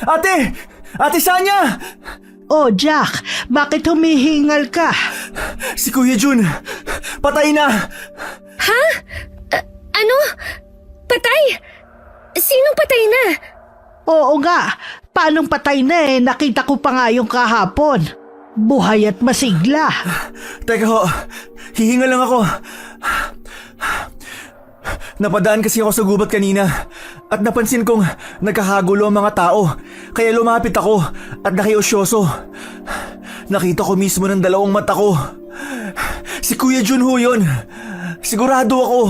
Ate! Ate Sanya! Oh, Jack, bakit humihingal ka? Si Kuya Jun, patay na! Ha? Ano? Patay? Sinong patay na? Oo nga, paanong patay na nakita ko pa nga yung kahapon. Buhay at masigla. Teka ho, hihinga lang ako. Napadaan kasi ako sa gubat kanina at napansin kong nagkakagulo ang mga tao. Kaya lumapit ako at nakiusyoso. Nakita ko mismo ng dalawang mata ko. Si Kuya Jun ho yun. Sigurado ako.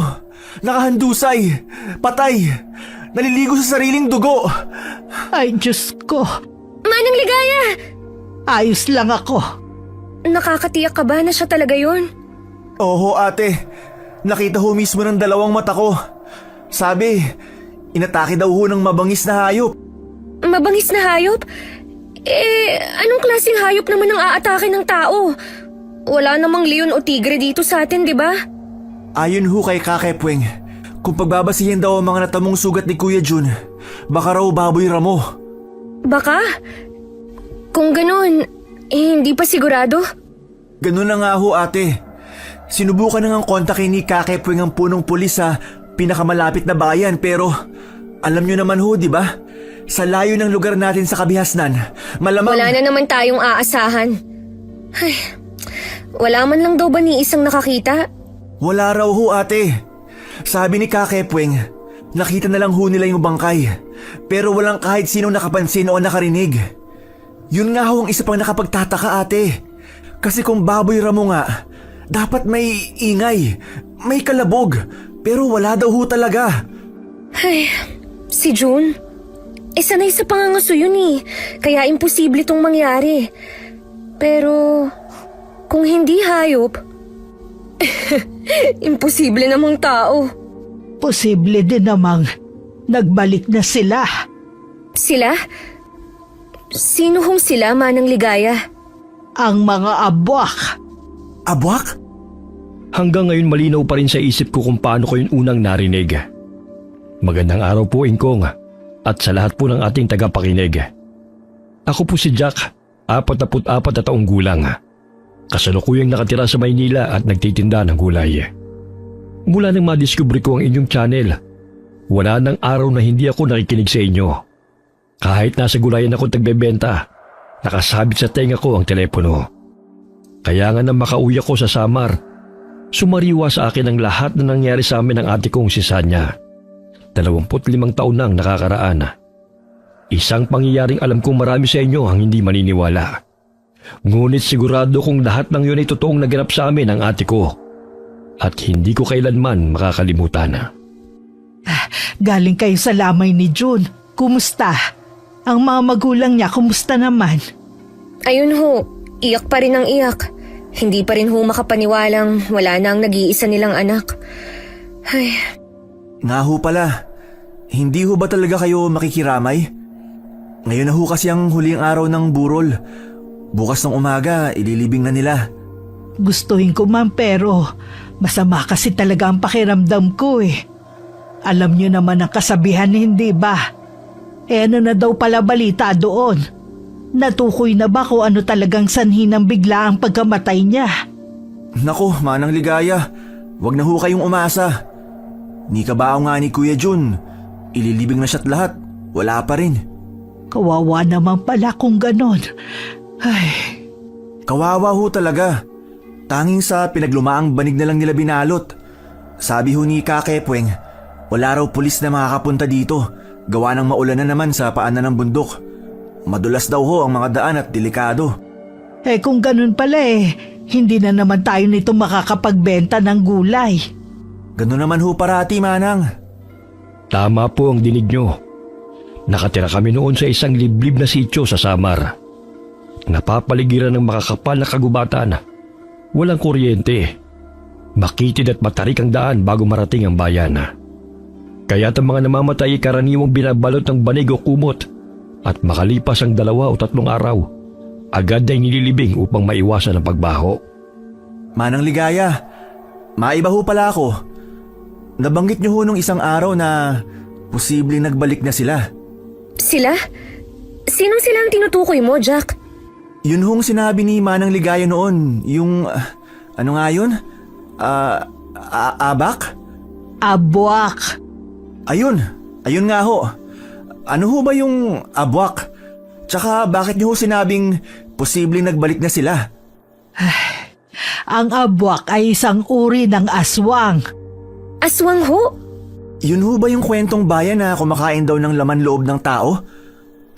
Nakahandusay. Patay. Naliligo sa sariling dugo. Ay, Diyos ko. Manang Ligaya! Ayos lang ako. Nakakatiyak ka ba na siya talaga yun? Oo ate. Nakita ho mismo ng dalawang mata ko. Sabi, inatake daw ho ng mabangis na hayop. Mabangis na hayop? Anong klaseng hayop naman ang aatake ng tao? Wala namang leon o tigre dito sa atin, di ba? Ayon ho kay Kakepweng, kung pagbabasihin daw ang mga natamong sugat ni Kuya Jun, baka raw baboy ramo. Baka? Kung ganun, hindi pa sigurado? Ganun na nga ho ate. Sinubukan na ngang kontakin ni Kakepweng ang punong pulis sa pinakamalapit na bayan pero alam nyo naman ho, di ba? Sa layo ng lugar natin sa Kabihasnan, malamang... Wala na naman tayong aasahan. Ay, wala man lang daw ba ni isang nakakita? Wala raw ho ate. Sabi ni Kakepweng, nakita na lang ho nila yung bangkay. Pero walang kahit sinong nakapansin o nakarinig. Yun nga ho ang isa pang nakapagtataka ate. Kasi kung baboy ramo nga, dapat may ingay, may kalabog. Pero wala daw ho talaga. Ay, si June? Sanay sa pangangaso yun kaya imposible itong mangyari. Pero kung hindi hayop, imposible namang tao. Posible din namang nagbalik na sila. Sila? Sino hong sila, Manang Ligaya? Ang mga abwak. Abwak? Hanggang ngayon malinaw pa rin sa isip ko kung paano ko yun unang narinig. Magandang araw po, Ingkong, at sa lahat po ng ating tagapakinig. Ako po si Jack, 44 na taong gulang. Kasalukuyang nakatira sa Maynila at nagtitinda ng gulay. Mula nang madiskubre ko ang inyong channel, wala nang araw na hindi ako nakikinig sa inyo. Kahit nasa gulayan ako tagbebenta, nakasabit sa tenga ko ang telepono. Kaya nga nang makauwi ako sa Samar, sumariwa sa akin ang lahat na nangyari sa amin ng ate kong si Sanya. 25 taon nang nakakaraan. Isang pangyayaring alam kong marami sa inyo ang hindi maniniwala. Ngunit sigurado kong lahat ng yun ay totoong naganap sa amin ng ate ko. At hindi ko kailanman makakalimutan. Galing kayo sa lamay ni June. Kumusta? Ang mga magulang niya, kumusta naman? Ayun ho, iyak pa rin ang iyak. Hindi pa rin ho makapaniwalang wala na ang nag-iisa nilang anak. Ay... Nga ho pala, hindi ho ba talaga kayo makikiramay? Ngayon na ho kasi ang huling araw ng burol. Bukas ng umaga, ililibing na nila. Gustuhin ko man pero masama kasi talaga ang pakiramdam ko Alam niyo naman ang kasabihan, hindi ba? Ano na daw pala balita doon? Natukoy na ba kung ano talagang sanhi ng biglaang pagkamatay niya? Nako, Manang Ligaya, wag na ho kayong umasa. Ni kabao nga ni Kuya Jun, ililibing na siya't lahat, wala pa rin. Kawawa naman pala kung ganon. Ay... Kawawa ho talaga. Tanging sa pinaglumaang banig na lang nila binalot. Sabi ho ni Kakepweng, wala raw pulis na makakapunta dito, gawa ng maulan na naman sa paanan ng bundok. Madulas daw ho ang mga daan at delikado. Kung ganun pala hindi na naman tayo nito makakapagbenta ng gulay. Ganun naman ho parati, Manang. Tama po ang dinig nyo. Nakatira kami noon sa isang liblib na sityo sa Samar. Napapaligiran ng makakapal na kagubatan. Walang kuryente. Makitid at matarik ang daan bago marating ang bayan. Kaya't ang mga namamatay ay karaniwang binabalot ng banig o kumot at makalipas ang 2 o 3 araw, agad ay nililibing upang maiwasan ang pagbaho. Manang Ligaya, maiba ho pala ako. Nabanggit niyo ho nung isang araw na posibleng nagbalik na sila. Sila? Sinong sila ang tinutukoy mo, Jack? Yun hong sinabi ni Manang Ligaya noon, yung... ano nga yun? Abak? Abwak. Ayun nga ho. Ano ho ba yung abwak? Tsaka bakit niyo ho sinabing posibleng nagbalik na sila? Ang abwak ay isang uri ng aswang. Aswang ho? Yun ho ba yung kwentong bayan na kumakain daw ng laman loob ng tao?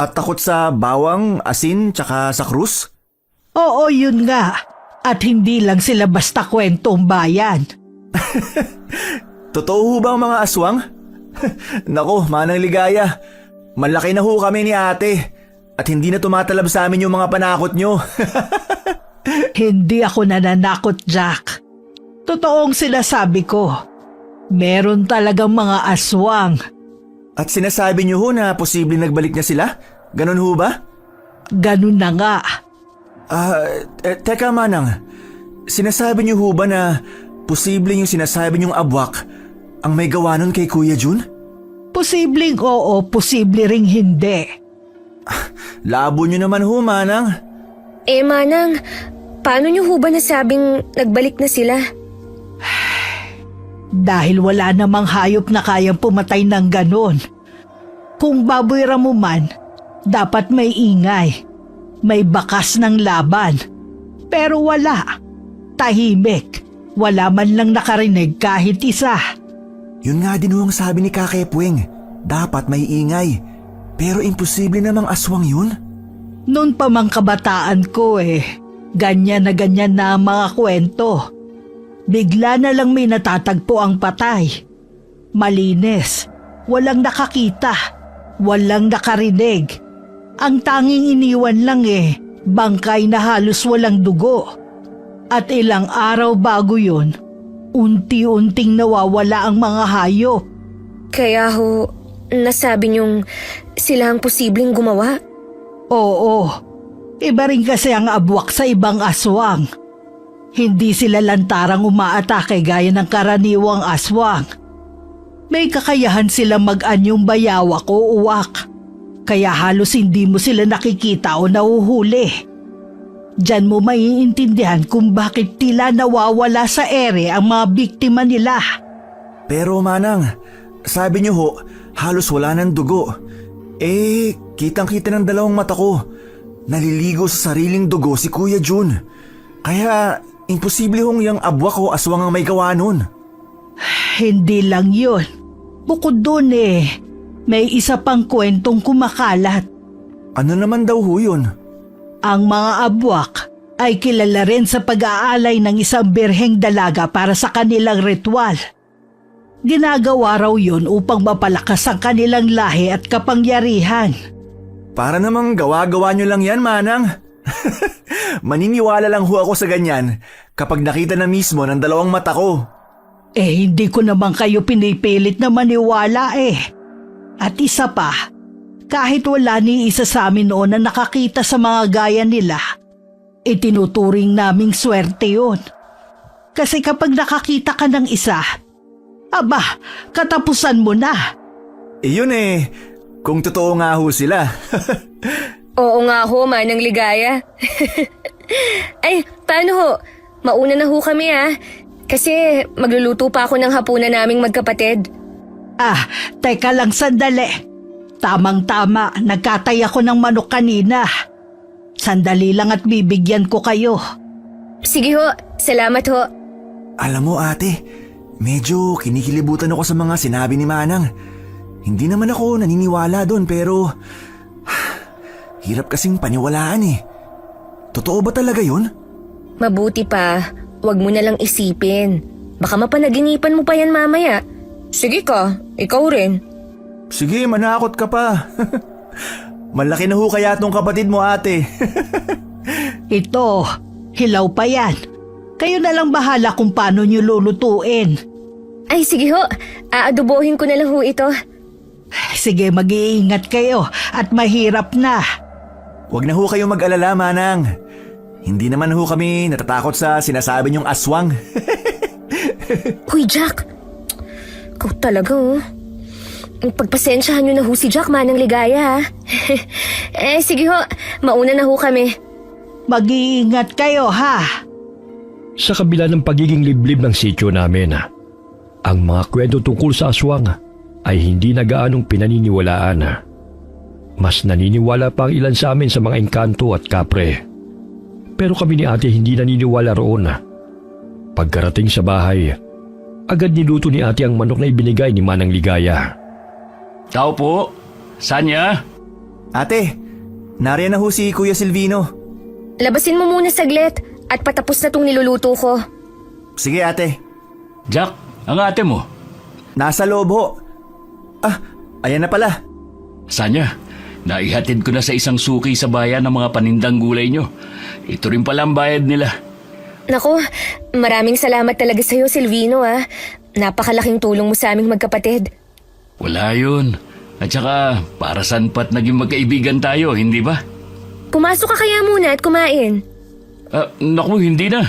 At takot sa bawang, asin, tsaka sa krus? Oo, yun nga. At hindi lang sila basta kwentong bayan. Totoo ho ba ang mga aswang? Nako, Manang Ligaya. Malaki na ho kami ni ate. At hindi na tumatalab sa amin yung mga panakot nyo. Hindi ako nananakot, Jack. Totoong sinasabi ko. Meron talagang mga aswang. At sinasabi nyo ho na posibleng nagbalik na sila? Ganon ho ba? Ganun na nga. Teka Manang. Sinasabi nyo ho ba na posibleng yung sinasabi nyong abwak ang may gawa nun kay Kuya Jun? Posibleng oo, posible ring hindi. Labo nyo naman ho, Manang. Manang, paano niyo ho ba nasabing nagbalik na sila? Dahil wala namang hayop na kayang pumatay ng ganon. Kung baboy ramo man, dapat may ingay. May bakas ng laban. Pero wala. Tahimik. Wala man lang nakarinig kahit isa. Yun nga din ho ang sabi ni Kakepweng. Dapat may ingay. Pero imposible namang aswang yun. Noon pa mang kabataan ko ganyan na ang mga kwento. Bigla na lang may natatagpo ang patay. Malinis, walang nakakita, walang nakarinig. Ang tanging iniwan lang bangkay na halos walang dugo. At ilang araw bago yun, unti-unting nawawala ang mga hayop. Kaya ho, nasabi niyong sila ang posibleng gumawa? Oo, iba rin kasi ang abwak sa ibang aswang. Hindi sila lantarang umaatake gaya ng karaniwang aswang. May kakayahan silang mag-anyong bayawak o uwak. Kaya halos hindi mo sila nakikita o nahuhuli. Diyan mo maiintindihan kung bakit tila nawawala sa ere ang mga biktima nila. Pero Manang, sabi niyo ho, halos wala ng dugo. Kitang-kita ng dalawang mata ko. Naliligo sa sariling dugo si Kuya Jun. Kaya imposible hong yung abwak o aswang ang may gawa nun. Hindi lang yun. Bukod dun may isa pang kwentong kumakalat. Ano naman daw ho yun? Ang mga abwak ay kilala rin sa pag-aalay ng isang birheng dalaga para sa kanilang ritual. Ginagawa raw yun upang mapalakas ang kanilang lahi at kapangyarihan. Para namang gawa-gawa nyo lang yan, Manang. Maniniwala lang ho ako sa ganyan kapag nakita na mismo ng dalawang mata ko. Hindi ko naman kayo pinipilit na maniwala At isa pa, kahit wala ni isa sa amin noon na nakakita sa mga gaya nila, itinuturing naming swerte yun. Kasi kapag nakakita ka ng isa, aba, katapusan mo na. Yun kung totoo nga ho sila. Oo nga ho, Manang Ligaya. Ay, paano ho? Mauna na ho kami Kasi magluluto pa ako ng hapunan naming magkapatid. Teka lang sandali. Tamang-tama, nagkatay ako ng manok kanina. Sandali lang at bibigyan ko kayo. Sige ho, salamat ho. Alam mo ate, medyo kinikilibutan ako sa mga sinabi ni Manang. Hindi naman ako naniniwala doon pero hirap kasing paniwalaan Totoo ba talaga yun? Mabuti pa, wag mo na lang isipin. Baka mapanaginipan mo pa yan mamaya. Sige ka, ikaw rin. Sige, manakot ka pa. Malaki na ho kaya tong kapatid mo ate. Ito, hilaw pa yan. Kayo na lang bahala kung paano nyo lulutuin. Ay sige ho, aadobohin ko na lang ho ito. Sige, mag-iingat kayo at mahirap na. Huwag na ho kayong mag-alala, Manang. Hindi naman ho kami natatakot sa sinasabi niyong aswang. Huy Jack, ikaw talaga Pagpasensyahan nyo na ho si Jack, Manang Ligaya ha. Sige ho, mauna na ho kami. Mag-iingat kayo ha. Sa kabila ng pagiging liblib ng sityo namin, ang mga kwento tungkol sa aswang ay hindi na gaanong pinaniniwalaan. Mas naniniwala pa ang ilan sa amin sa mga engkanto at kapre. Pero kami ni ate hindi naniniwala roon. Pagkarating sa bahay, agad niluto ni ate ang manok na ibinigay ni Manang Ligaya. Tao po, saan niya? Ate, nariyan na ho si Kuya Silvino. Labasin mo muna saglit at patapos na tong niluluto ko. Sige ate, Jack, ang ate mo. nasa loob ho. Ayan na pala. Saan niya? Naihatid ko na sa isang suki sa bayan ng mga panindang gulay nyo. Ito rin pala ang bayad nila. Naku, maraming salamat talaga sa'yo, Silvino ha. Napakalaking tulong mo sa aming magkapatid. Wala yun. At saka, para saan pa't naging magkaibigan tayo, hindi ba? Pumasok ka kaya muna at kumain. Naku, hindi na.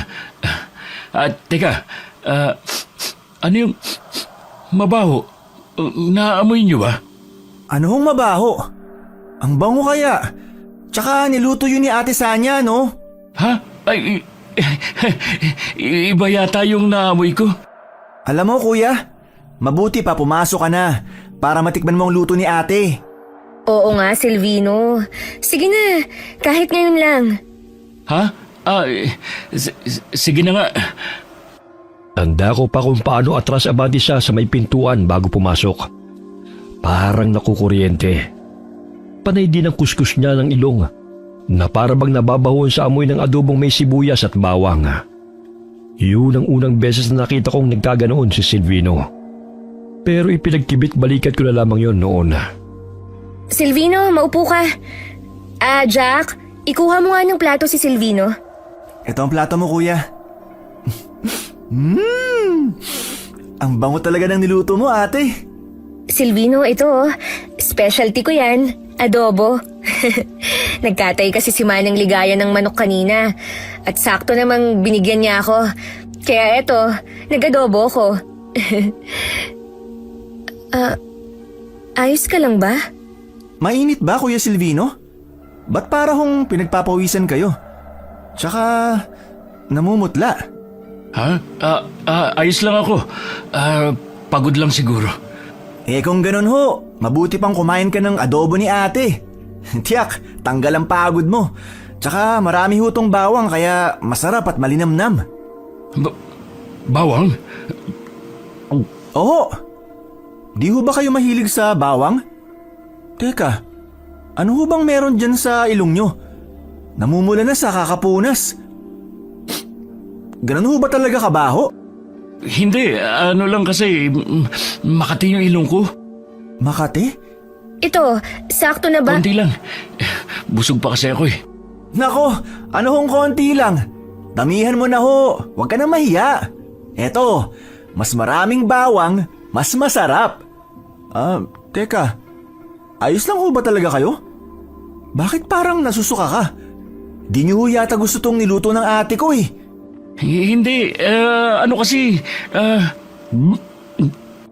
Teka, ano yung mabaho? Naamoy niyo ba? Ano hong mabaho? Ang bango kaya. Tsaka niluto yun ni Ate Sanya, no? Ha? Ay, iba yata yung naamoy ko. Alam mo kuya, mabuti pa pumasok ka na para matikman mo ang luto ni ate. Oo nga, Silvino. Sige na, kahit ngayon lang. Ha? Sige na nga. Tanda ko pa kung paano atras abante siya sa may pintuan bago pumasok. Parang nakukuryente. Panay din ang kuskus niya ng ilong na para bang nababahon sa amoy ng adobong may sibuyas at bawang. Yun ang unang beses na nakita kong nagkaganoon si Silvino. Pero ipinagkibit balikat ko na lamang yon noon. Silvino, maupo ka. Jack, ikuha mo nga ng plato si Silvino. Ito ang plato mo kuya. Ang bango talaga ng niluto mo ate. Silvino, ito specialty ko yan. Adobo. Nagkatay kasi si Manang Ligaya ng manok kanina. At sakto namang binigyan niya ako. Kaya eto, nag-adobo ko. Ayos ka lang ba? Mainit ba Kuya Silvino? Ba't para hong pinagpapawisan kayo? Tsaka namumutla. Ha? Ayos lang ako. Pagod lang siguro. Kung ganun ho, mabuti pang kumain ka ng adobo ni ate. Tiyak, tanggal ang pagod mo. Tsaka marami ho tong bawang kaya masarap at malinamnam. Bawang? Oo. Di ho ba kayo mahilig sa bawang? Teka, ano ho bang meron dyan sa ilong nyo? Namumula na sa kakapunas. Ganun ho ba talaga kabaho? Hindi, ano lang kasi Makati yung ilong ko. Makati? Ito, sakto na ba? Konti lang. Busog pa kasi ako eh. Nako, ano hong konti lang? Damihan mo na ho, huwag ka na mahiya. Eto, mas maraming bawang, mas masarap. Teka, ayos lang ho ba talaga kayo? Bakit parang nasusuka ka? Di niyo ho yata gusto tong niluto ng ate ko eh. Hindi, ano kasi,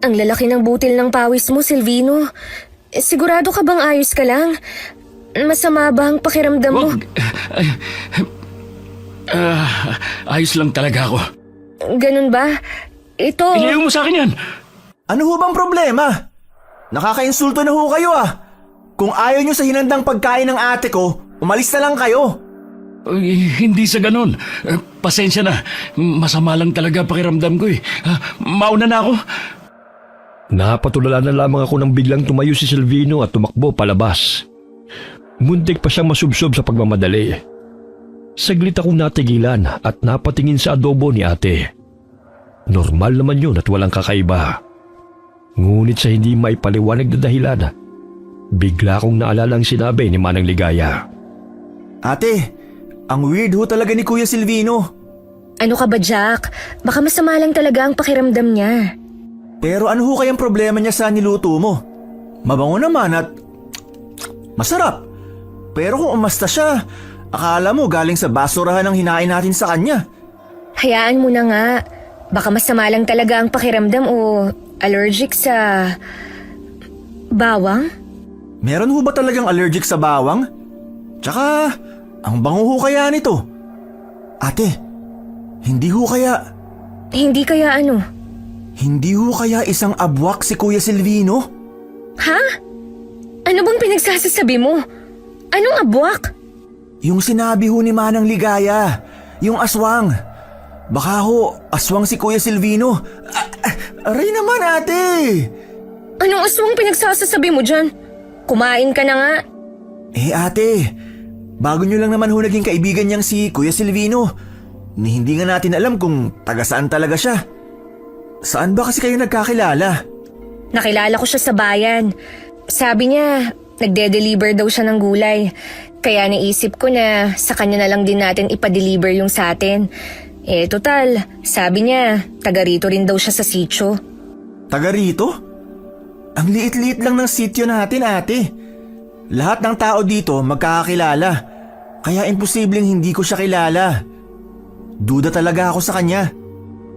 Ang lalaki ng butil ng pawis mo, Silvino. Sigurado ka bang ayos ka lang? Masama ba ang pakiramdam mo? wag. Ayos lang talaga ako. Ganun ba? Ito... Ilayo mo sa akin yan. Ano ho bang problema? Nakakainsulto na ho kayo ah. Kung ayaw nyo sa hinandang pagkain ng ate ko, umalis na lang kayo. Hindi sa ganun. Pasensya na. Masama lang talaga pakiramdam ko eh. Mauna na ako. Napatulala na lamang ako nang biglang tumayo si Silvino at tumakbo palabas. Muntik pa siyang masubsob sa pagmamadali. Saglit akong natigilan at napatingin sa adobo ni ate. Normal naman yun at walang kakaiba. Ngunit sa hindi maipaliwanag na dahilan, bigla akong naalala ang sinabi ni Manang Ligaya. Ate, ang weird ho talaga ni Kuya Silvino. Ano ka ba, Jack? Baka masama lang talaga ang pakiramdam niya. Pero ano ho kayang problema niya sa niluto mo? Mabango naman at masarap. Pero kung umasta siya, akala mo galing sa basurahan ang hinain natin sa kanya. Hayaan mo na nga. Baka masama lang talaga ang pakiramdam o allergic sa... Bawang? Meron ho ba talagang allergic sa bawang? Tsaka, ang bango ho kaya nito? Ate, hindi ho kaya... Hindi kaya ano? Hindi ho kaya isang abwak si Kuya Silvino? Ha? Ano bang pinagsasasabi mo? Anong abwak? Yung sinabi ho ni Manang Ligaya, yung aswang. Baka ho, aswang si Kuya Silvino. Aray naman ate! Anong aswang pinagsasasabi mo dyan? Kumain ka na nga. Eh ate, bago nyo lang naman ho naging kaibigan niyang si Kuya Silvino. Ni hindi nga natin alam kung taga saan talaga siya. Saan ba kasi kayo nagkakilala? Nakilala ko siya sa bayan. Sabi niya, nagde-deliver daw siya ng gulay. Kaya naisip ko na sa kanya na lang din natin ipa-deliver yung sa atin. Eh total, sabi niya, taga rito rin daw siya sa sitio. Taga rito? Ang liit-liit lang ng sityo natin ate. Lahat ng tao dito magkakakilala. Kaya imposibleng hindi ko siya kilala. Duda talaga ako sa kanya.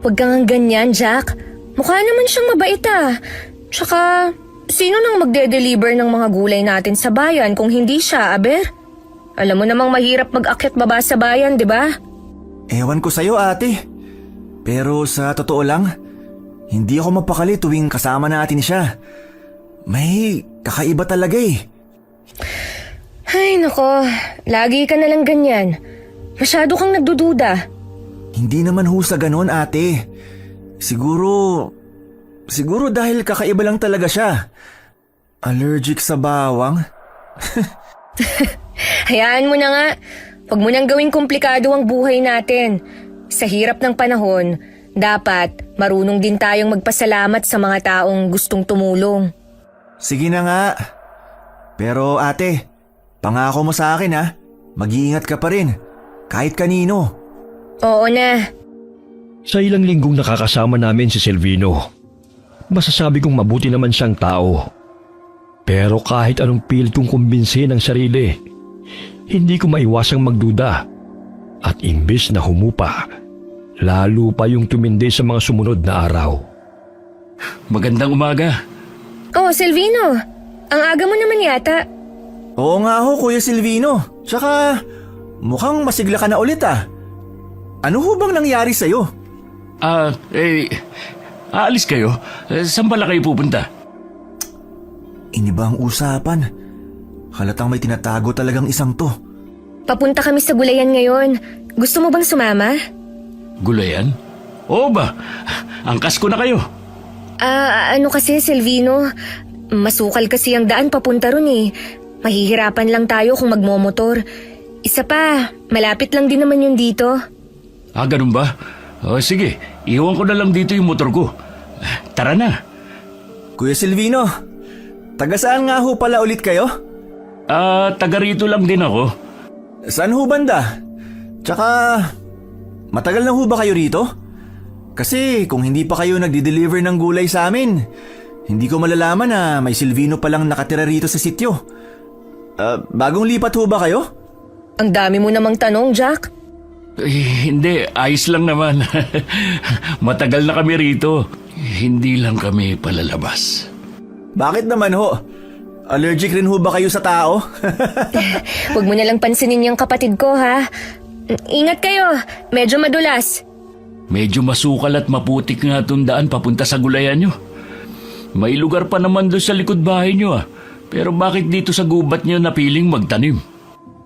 Huwag kang ganyan, Jack. Mukha naman siyang mabait ah. Tsaka, sino nang magde-deliver ng mga gulay natin sa bayan kung hindi siya, aber? Alam mo namang mahirap mag-akyat baba sa bayan, di ba? Ewan ko sa'yo ate. Pero sa totoo lang, hindi ako mapakali tuwing kasama natin siya. May kakaiba talaga eh. Ay nako, lagi ka nalang ganyan. Masyado kang nagdududa. Hindi naman ho sa ganon ate. Siguro dahil kakaiba lang talaga siya. Allergic sa bawang? Hayaan mo na nga. Huwag mo nang gawing komplikado ang buhay natin. Sa hirap ng panahon, dapat marunong din tayong magpasalamat sa mga taong gustong tumulong. Sige na nga. Pero ate, pangako mo sa akin ha. Mag-iingat ka pa rin. Kahit kanino. Oo na. Sa ilang linggong nakakasama namin si Silvino, masasabi kong mabuti naman siyang tao. Pero kahit anong pilit kong kumbinsin ang sarili, hindi ko maiwasang magduda. At imbes na humupa, lalo pa yung tumindi sa mga sumunod na araw. Magandang umaga. Oh, Silvino. Ang aga mo naman yata. Oo nga ho, Kuya Silvino. Tsaka, mukhang masigla ka na ulit ah. Ano ho bang nangyari sa'yo? Aalis kayo? Saan pala kayo pupunta? Iniba ang usapan. Halatang may tinatago talagang isang to. Papunta kami sa gulayan ngayon. Gusto mo bang sumama? Gulayan? Oo ba? Angkas ko na kayo. Ano kasi, Silvino? Masukal kasi ang daan papunta ron eh. Mahihirapan lang tayo kung magmomotor. Isa pa, malapit lang din naman yun dito. Ganun ba? Sige, iwan ko na lang dito yung motor ko. Tara na. Kuya Silvino, taga saan nga ho pala ulit kayo? Taga rito lang din ako. Saan ho banda? Tsaka, matagal na ho ba kayo rito? Kasi kung hindi pa kayo nagdi-deliver ng gulay sa amin, hindi ko malalaman na may Silvino palang nakatira rito sa sityo. Bagong lipat ho ba kayo? Ang dami mo namang tanong, Jack. Hindi, ayos lang naman. Matagal na kami rito. Hindi lang kami palalabas. Bakit naman ho? Allergic rin ho ba kayo sa tao? Huwag mo nalang pansinin yung kapatid ko, ha? Ingat kayo, medyo madulas. Medyo masukal at maputik nga itong daan papunta sa gulayan nyo. May lugar pa naman doon sa likod bahay nyo ah. Pero bakit dito sa gubat nyo napiling magtanim?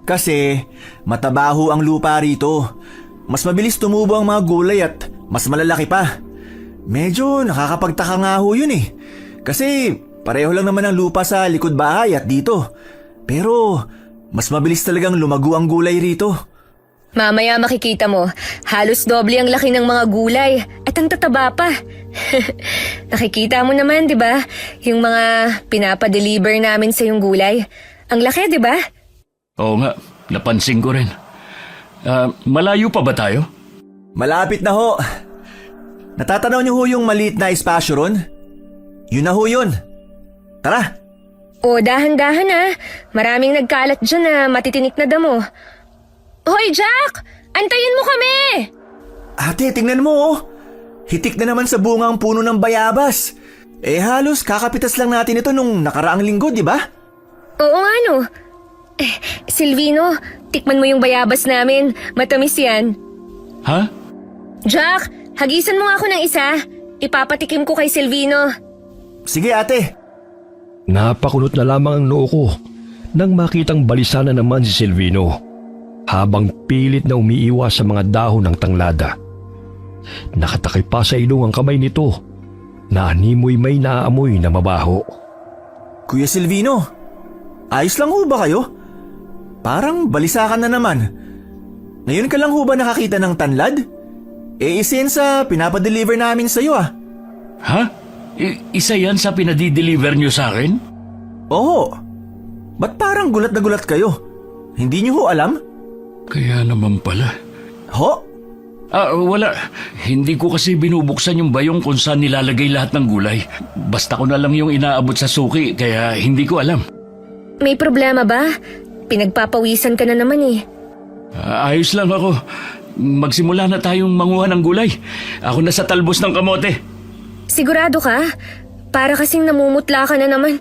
Kasi matabaho ang lupa rito. Mas mabilis tumubo ang mga gulay at mas malalaki pa. Medyo nakakapagtaka nga ho yun eh. Kasi pareho lang naman ang lupa sa likod bahay at dito. Pero mas mabilis talagang lumago ang gulay rito. Mamaya makikita mo, halos doble ang laki ng mga gulay at ang tataba pa. Nakikita mo naman, di ba? Yung mga pinapa-deliver namin sa yung gulay. Ang laki, di ba? Oo nga, napansin ko rin. Malayo pa ba tayo? Malapit na ho. Natatanaw niyo ho yung maliit na espasyo ron? Yun na ho yun. Tara. O, dahan-dahan ha. Maraming nagkalat dyan na matitinik na damo. Hoy, Jack! Antayin mo kami! Ate, tingnan mo oh. Hitik na naman sa bunga ang puno ng bayabas. Halos kakapitas lang natin ito nung nakaraang linggo, di ba? Oo nga no. Silvino, tikman mo yung bayabas namin. Matamis yan. Ha? Jack, hagisan mo nga ako ng isa. Ipapatikim ko kay Silvino. Sige ate. Napakunot na lamang ang noo ko nang makitang balisa na naman si Silvino habang pilit na umiiwas sa mga dahon ng tanglada. Nakatakip pa sa ilong ang kamay nito na animoy may naaamoy na mabaho. Kuya Silvino, ayos lang ho ba kayo? Parang balisa ka na naman. Ngayon ka lang ho ba nakakita ng tanlad? Isinsa pinapadeliver namin sa'yo ah. Ha? Isa yan sa pinadi-deliver nyo sa akin? Oo. Ba't parang gulat na gulat kayo? Hindi niyo ho alam? Kaya naman pala. Ho? Wala. Hindi ko kasi binubuksan yung bayong kung saan nilalagay lahat ng gulay. Basta ko na lang yung inaabot sa suki, kaya hindi ko alam. May problema ba? Pinagpapawisan ka na naman eh. Ayos lang ako. Magsimula na tayong manguha ng gulay. Ako na sa talbos ng kamote. Sigurado ka? Para kasing namumutla ka na naman.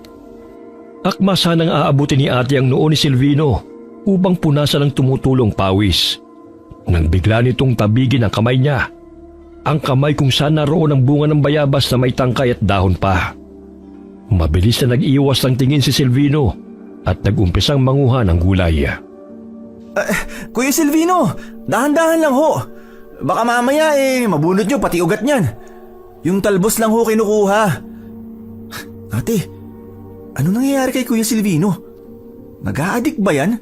Akma sanang aabutin ni ate ang noo ni Silvino upang punasan ng tumutulong pawis. Nang bigla nitong tabigin ang kamay niya, ang kamay kung saan naroon ang bunga ng bayabas na may tangkay at dahon pa. Mabilis na nag-iwas ng tingin si Silvino at nag-umpisang manguha ng gulay. Kuya Silvino, dahan-dahan lang ho. Baka mamaya mabunod nyo pati ugat niyan. Yung talbos lang ho kinukuha. Ate, ano nangyayari kay Kuya Silvino? Nag-a-addict ba yan?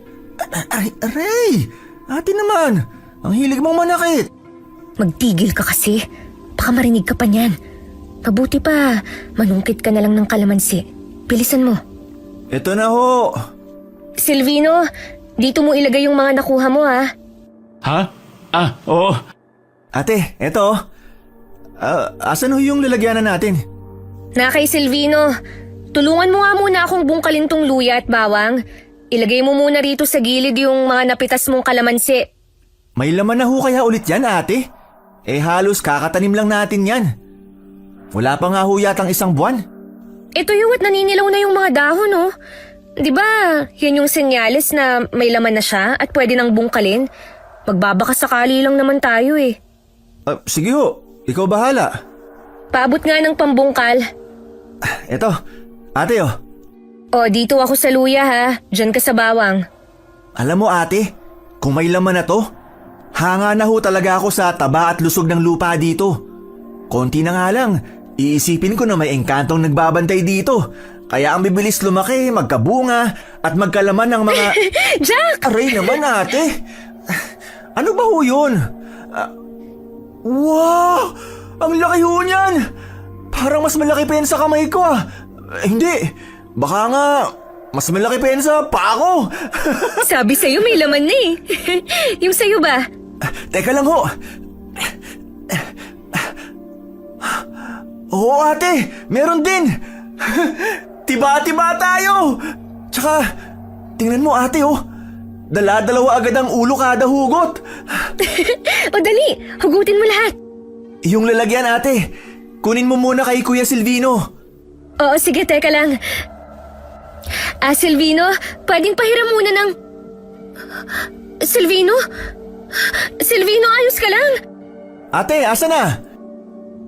Aray! Ate naman, ang hilig mong manakit. Magtigil ka kasi. Baka marinig ka pa niyan. Mabuti pa, manungkit ka na lang ng kalamansi. Bilisan mo. Ito na ho. Silvino, dito mo ilagay yung mga nakuha mo ha. Ha? Oo. Ate, eto. Asan ho yung lalagyanan natin? Na kay Silvino, tulungan mo nga muna akong bungkalin tong luya at bawang. Ilagay mo muna rito sa gilid yung mga napitas mong kalamansi. May laman na ho kaya ulit yan, ate? Halos kakatanim lang natin yan. Wala pa nga ho yatang 1 buwan. Ito yung at naninilaw na yung mga dahon oh. Di ba, yan yung senyales na may laman na siya at pwede nang bungkalin? Magbabaka sakali lang naman tayo eh. Sige ho, ikaw bahala. Paabot nga ng pambungkal. Eto, ate oh. O, dito ako sa luya ha. Diyan ka sa bawang. Alam mo ate, kung may laman na to, hanga na ho talaga ako sa taba at lusog ng lupa dito. Konti na nga lang, iisipin ko na may engkantong nagbabantay dito. Kaya ang bibilis lumaki, magkabunga at magkalaman ng mga... Jack! Aray naman ate! Ano ba ho yun? Wow! Ang laki ho niyan! Parang mas malaki pa yan sa kamay ko ah. Hindi, baka nga mas malaki pa yan sa paa ko. Sabi sa'yo may laman na eh. Yung sa'yo ba? Teka lang ho. Oo ate, meron din. Tiba-tiba tayo. Tsaka, tingnan mo ate oh. Dala-dalawa agad ang ulo kada hugot. O dali, hugutin mo lahat. Yung lalagyan ate, kunin mo muna kay Kuya Silvino. Oo, sige, teka lang. Silvino, pwedeng pahiram muna ng... Silvino? Silvino, ayos ka lang? Ate, asa na?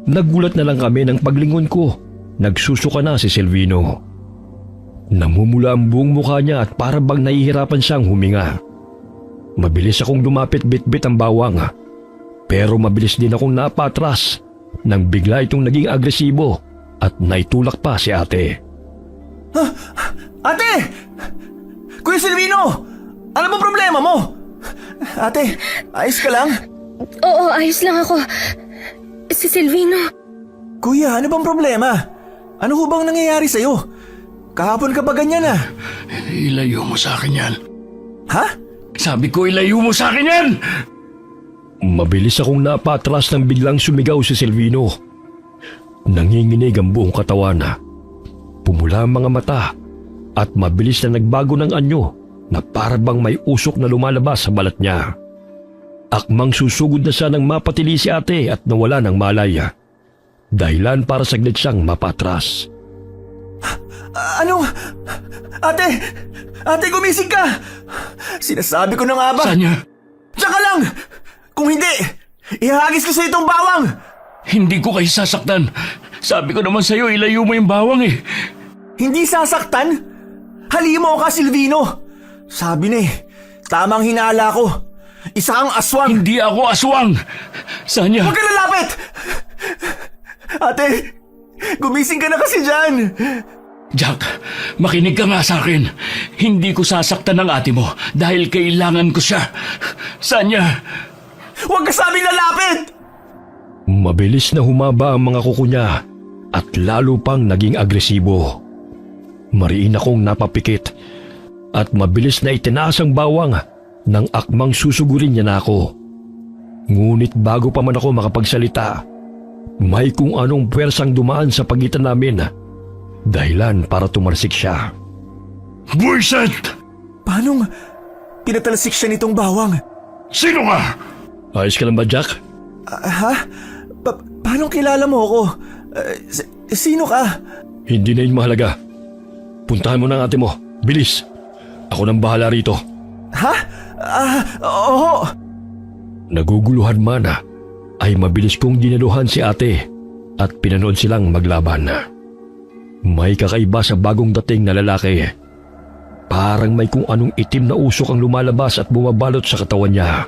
Nagulat na lang kami ng paglingon ko. Nagsusuka na si Silvino. Namumula ang buong mukha niya at para bang nahihirapan siyang huminga. Mabilis akong lumapit bitbit ang bawang. Pero mabilis din akong napatras nang bigla itong naging agresibo at naitulak pa si ate. Ate! Kuya Silvino! Ano ba problema mo? Ate, ayos ka lang? Oo, ayos lang ako. Si Silvino. Kuya, ano bang problema? Ano ho bang nangyayari sa'yo? Kahapon ka pa ganyan ah. Ilayo mo sa akin yan. Ha? Sabi ko ilayo mo sa akin yan! Mabilis akong napatras nang biglang sumigaw si Silvino. Nanginginig ang buong katawan. Pumula ang mga mata at mabilis na nagbago ng anyo na para bang may usok na lumalabas sa balat niya. Akmang susugod na siya nang mapatili si ate at nawala ng malay. Dahilan para saglit siyang mapatras. Anong... Ate! Ate, gumising ka! Sinasabi ko na nga ba? Sanya, Tsaka lang! Kung hindi, ihahagis ko sa itong bawang! hindi ko kayo sasaktan. Sabi ko naman sa'yo, ilayo mo yung bawang eh. Hindi sasaktan? Halimo ka, Silvino! Sabi na tamang hinala ko. Isa kang aswang! Hindi ako aswang. Sanya, Huwag ka lalapit! Ate, gumising ka na kasi dyan! Jack, makinig ka nga sa akin. Hindi ko sasaktan ang ate mo dahil kailangan ko siya. Sanya, Huwag ka sabing lalapit! Mabilis na humaba ang mga kuko niya at lalo pang naging agresibo. Mariin akong napapikit at mabilis na itinaas ang bawang nang akmang susugurin niya na ako. Ngunit bago pa man ako makapagsalita, may kung anong puwersang dumaan sa pagitan namin. Dahilan para tumarsik siya. buwisit! Paanong pinatalsik siya nitong bawang? Sino ka? Ayos ka lang ba, Jack? Ha? Paanong kilala mo ako? Sino ka? Hindi na yun mahalaga. Puntahan mo na ang ate mo. Bilis! Ako nang bahala rito. Ha? Oo. Naguguluhan man ay mabilis kong dinaluhan si ate at pinanood silang maglaban. May kakaiba sa bagong dating na lalaki. Parang may kung anong itim na usok ang lumalabas at bumabalot sa katawan niya.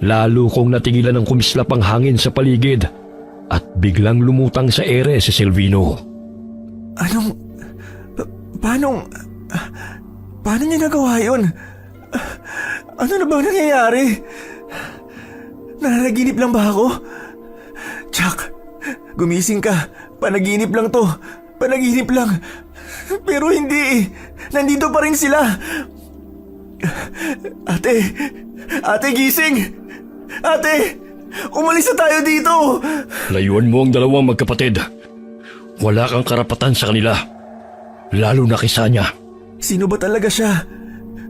Lalo kong natigilan ng kumislap ang hangin sa paligid at biglang lumutang sa ere si Silvino. Paano niya nagawa yun? Ano na bang nangyayari? Nananaginip lang ba ako? Chuck, gumising ka. Panaginip lang to. Panaginip lang. Pero hindi. Nandito pa rin sila. Ate, gising! Ate, umalis na tayo dito! Layuan mo ang dalawang magkapatid. Wala kang karapatan sa kanila. Lalo na kay Sanya. Sino ba talaga siya?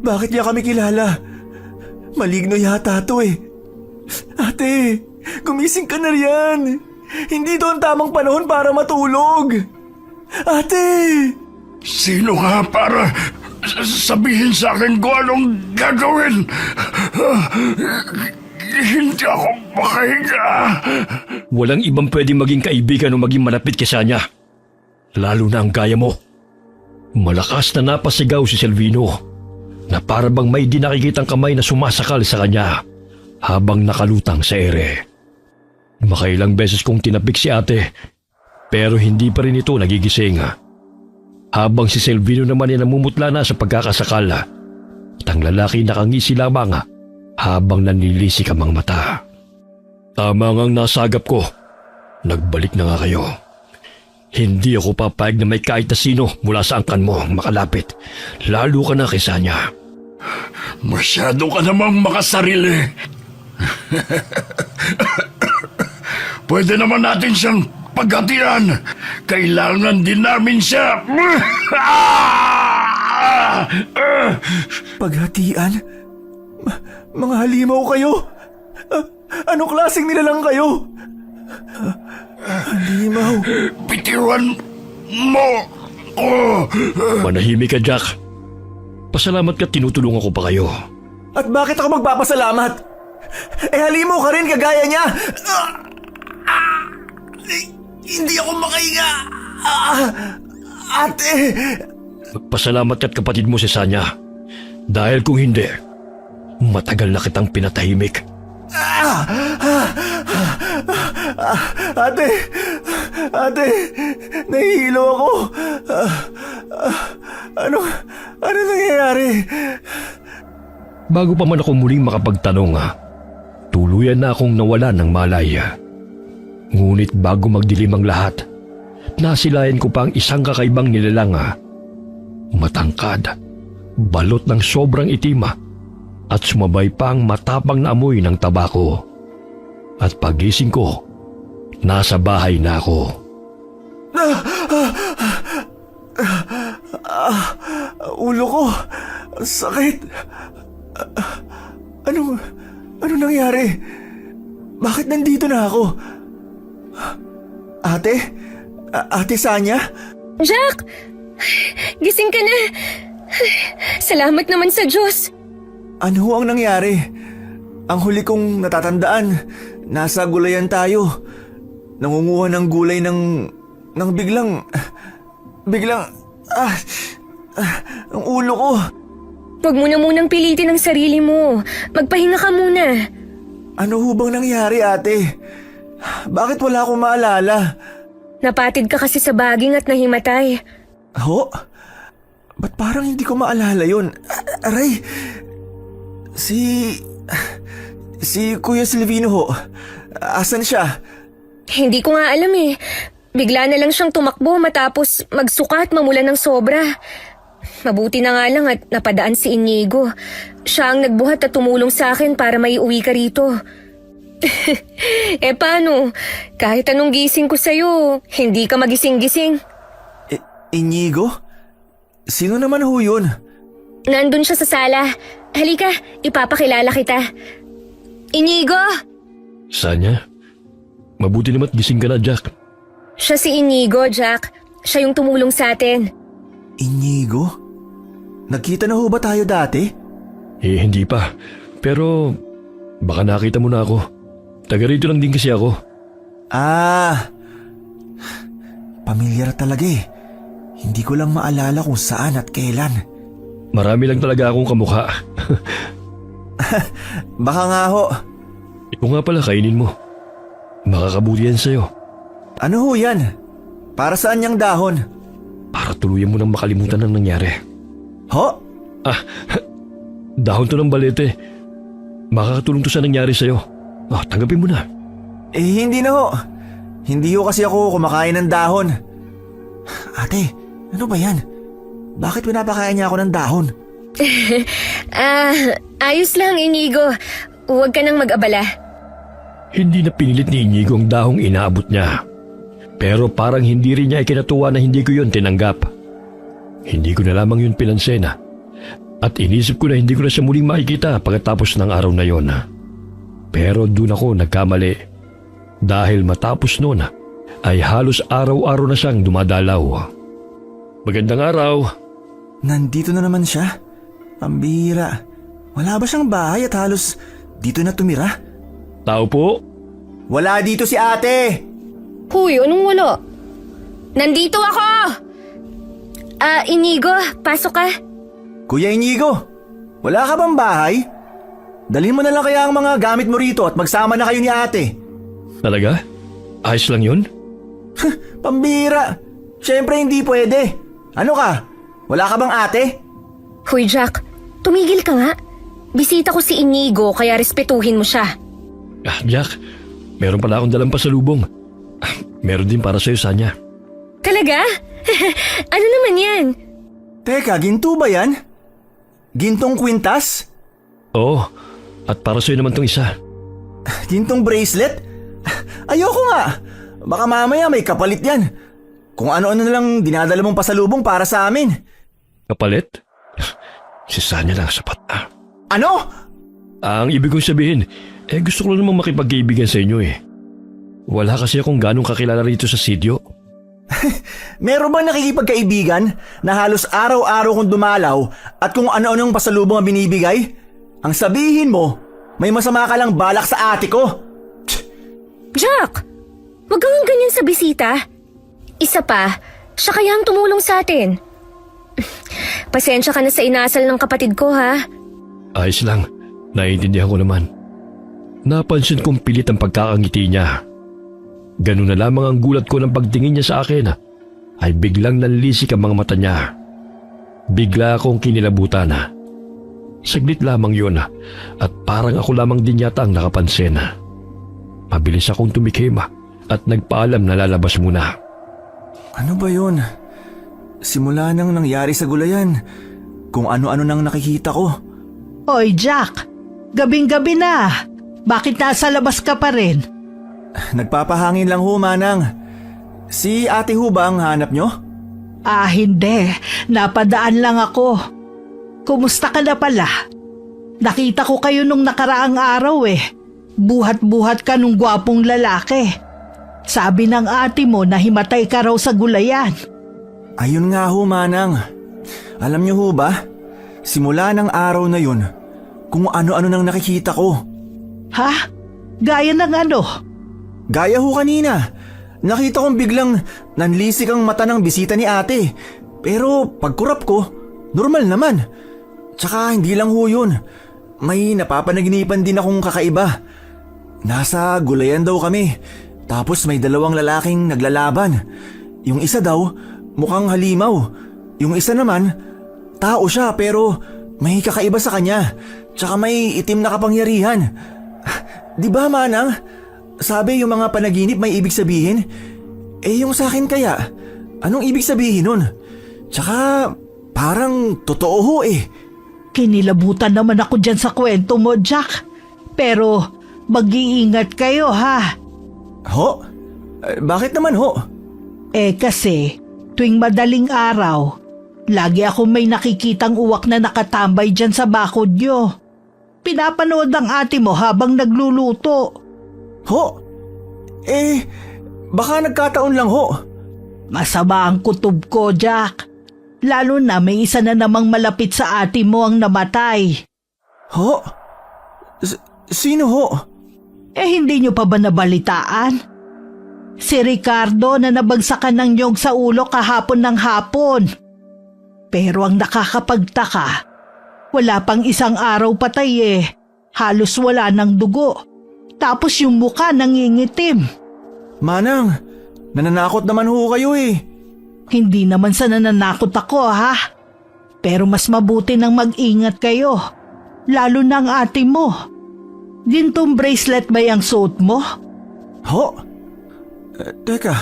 Bakit niya kami kilala? Maligno yata to eh. Ate, gumising ka na riyan. Hindi to ang tamang panahon para matulog. Ate! Sino ka para sabihin sa akin kung anong gagawin? Hindi ako makahinga. Walang ibang pwedeng maging kaibigan o maging malapit kay Sanya. Lalo na ang gaya mo. Malakas na napasigaw si Silvino na para bang may di nakikitang kamay na sumasakal sa kanya habang nakalutang sa ere. Makailang beses kong tinapik si ate pero hindi pa rin ito nagigising. Habang si Silvino naman ay namumutla na sa pagkakasakal at ang lalaki nakangisi lamang habang nanilisik ang mga mata. Tama ngang nasagap ko. Nagbalik na nga kayo. Hindi ako papayag na may kahit na sino mula sa angkan mo makalapit. Lalo ka na kay Sanya. Masyado ka namang makasarili. Pwede naman natin siyang paghatian. Kailangan din namin siya. Paghatian? Mga halimaw kayo? Anong klaseng nilalang kayo? Halimaw? Bitiwan mo ko. Manahimik ka, Jack. Pasalamat ka tinutulungan ko pa kayo. At bakit ako magpapasalamat? Halimaw ka rin kagaya niya. Hindi ako makahinga. Ate! Magpasalamat ka't kapatid mo si Sanya. Dahil kung hindi, matagal na kitang pinatahimik. Ate, nahihilo ako. Ano nangyayari? Bago pa man ako muling makapagtanong, tuluyan na akong nawala ng malay. Ngunit bago magdilim ang lahat, nasilayan ko pa ang isang kakaibang nilalang. Matangkad, balot ng sobrang itim at sumabay pa ang matapang na amoy ng tabako. At pagising ko, nasa bahay na ako. Ulo ko, sakit. Ano nangyari? Bakit nandito na ako? Ate? Ate Sanya? Jack! Gising ka na! Salamat naman sa Diyos! Ano ho ang nangyari? Ang huli kong natatandaan, nasa gulayan tayo. Nangunguha ng gulay ng biglang... ang ulo ko. Huwag mo na munang pilitin ang sarili mo. Magpahinga ka muna. Ano ho bang nangyari, ate? Bakit wala akong maalala? Napatid ka kasi sa baging at nahimatay. Ho? Ba't parang hindi ko maalala yun? Aray! Si Kuya Silvino ho. Asan siya? Hindi ko nga alam eh. Bigla na lang siyang tumakbo matapos magsuka at mamulan ng sobra. Mabuti na nga lang at napadaan si Inigo. Siya ang nagbuhat at tumulong sa akin para maiuwi ka rito. Paano? Kahit anong gising ko sa'yo, hindi ka magising-gising. Inigo? Sino naman ho yun? Nandun siya sa sala. Halika, ipapakilala kita. Inigo! Sanya, mabuti naman gising ka na, Jack. Siya si Inigo, Jack. Siya yung tumulong sa atin. Inigo? Nagkita na ho ba tayo dati? Hindi pa. Pero baka nakita mo na ako. Taga rito lang din kasi ako. Pamilyar talaga eh. Hindi ko lang maalala kung saan at kailan. Marami lang talaga akong kamukha. Baka nga ho. Ikaw nga pala, kainin mo. Makakabuti yan sa'yo. Ano ho yan? Para saan niyang dahon? Para tuluyan mo nang makalimutan ang nangyari. Ho? Dahon to ng balete. Makakatulong to sa nangyari sa'yo. Tanggapin mo na. Hindi na ho. Hindi ho kasi ako kumakain ng dahon. Ate, ano ba yan? Bakit pinapakain niya ako ng dahon? Ayos lang, Inigo. Huwag ka nang mag-abala. Hindi na pinilit ni Inigo ang dahong inaabot niya. Pero parang hindi rin niya ikinatuwa na hindi ko yun tinanggap. Hindi ko na lamang yun pinansena. At inisip ko na hindi ko na siya muling makikita pagkatapos ng araw na yon. Pero doon ako nagkamali. Dahil matapos noon ay halos araw-araw na siyang dumadalaw. Magandang araw. Nandito na naman siya? Pambihira. Wala ba siyang bahay at halos dito na tumira? Tao po? Wala dito si ate! Huy, anong wala? Nandito ako! Inigo, pasok ka. Kuya Inigo, wala ka bang bahay? Dalhin mo na lang kaya ang mga gamit mo rito at magsama na kayo ni ate. Talaga? Ayos lang yun? Pambihira. Siyempre hindi pwede. Ano ka? Wala ka bang ate? Huy, Jack, tumigil ka nga. Bisita ko si Inigo kaya respetuhin mo siya. Jack, meron pala akong dalang pasalubong. Meron din para sa'yo, Sanya. Talaga? Ano naman yan? Teka, ginto ba yan? Gintong kwintas? Oo, at para sa'yo naman tong isa. Gintong bracelet? Ayoko nga. Baka mamaya may kapalit yan. Kung ano-ano na lang dinadala mong pasalubong para sa amin. Kapalit? Si Sanya lang sapat na. Ano? Ang ibig kong sabihin, gusto ko lang namang makipagkaibigan sa inyo eh. Wala kasi akong ganong kakilala rito sa sitio. Meron bang nakikipagkaibigan na halos araw-araw kong dumalaw at kung ano-anong pasalubong ang binibigay? Ang sabihin mo, may masama ka lang balak sa ate ko. Jack, wag kang ganyan sa bisita. Isa pa, siya kaya ang tumulong sa atin. Pasensya ka na sa inasal ng kapatid ko, ha? Ayos lang, naiintindihan ko naman. Napansin kong pilit ang pagkakangiti niya. Ganun na lamang ang gulat ko ng pagtingin niya sa akin ay biglang nanlisik ang mga mata niya. Bigla akong kinilabutan. Saglit lamang yun at parang ako lamang din yata ang nakapansin. Mabilis akong tumikim at nagpaalam na lalabas muna. Ano ba yun? Simula nang nangyari sa gulayan, kung ano-ano nang nakikita ko. Oy, Jack, gabing-gabi na. Bakit nasa labas ka pa rin? Nagpapahangin lang ho, Manang. Si ate ho ba ang hanap nyo? Hindi. Napadaan lang ako. Kumusta ka na pala? Nakita ko kayo nung nakaraang araw eh. Buhat-buhat ka nung gwapong lalaki. Sabi ng ate mo na himatay ka raw sa gulayan. Ayun nga ho, Manang. Alam niyo ho ba, simula ng araw na yun, kung ano-ano nang nakikita ko. Ha? Gaya ng ano? Gaya ho kanina. Nakita kong biglang nanlisik ang mata ng bisita ni ate. Pero pagkurap ko, normal naman. Tsaka hindi lang ho yun. May napapanaginipan din akong kakaiba. Nasa gulayan daw kami. Tapos may dalawang lalaking naglalaban. Yung isa daw, mukhang halimaw. Yung isa naman, tao siya pero may kakaiba sa kanya. Tsaka may itim na kapangyarihan. Di ba, Manang? Sabi yung mga panaginip may ibig sabihin. Eh yung sa akin kaya, anong ibig sabihin nun? Tsaka parang totoo ho eh. Kinilabutan naman ako dyan sa kwento mo, Jack. Pero mag-iingat kayo, ha? Ho? Bakit naman ho? Eh kasi, tuwing madaling araw, lagi ako may nakikitang uwak na nakatambay dyan sa bakod nyo. Pinapanood ng ate mo habang nagluluto. Ho? Eh, baka nagkataon lang ho. Masama ang kutob ko, Jack. Lalo na may isa na namang malapit sa ate mo ang namatay. Ho? Sino ho? Eh hindi nyo pa ba nabalitaan? Si Ricardo na nabagsakan ng nyog sa ulo kahapon ng hapon. Pero ang nakakapagtaka, wala pang isang araw patay eh. Halos wala ng dugo. Tapos yung muka nangingitim. Manang, nananakot naman ho kayo eh. Hindi naman sa nananakot ako, ha? Pero mas mabuti nang mag-ingat kayo. Lalo na ang ate mo. Gintong bracelet ba yung suot mo? Ho? Teka,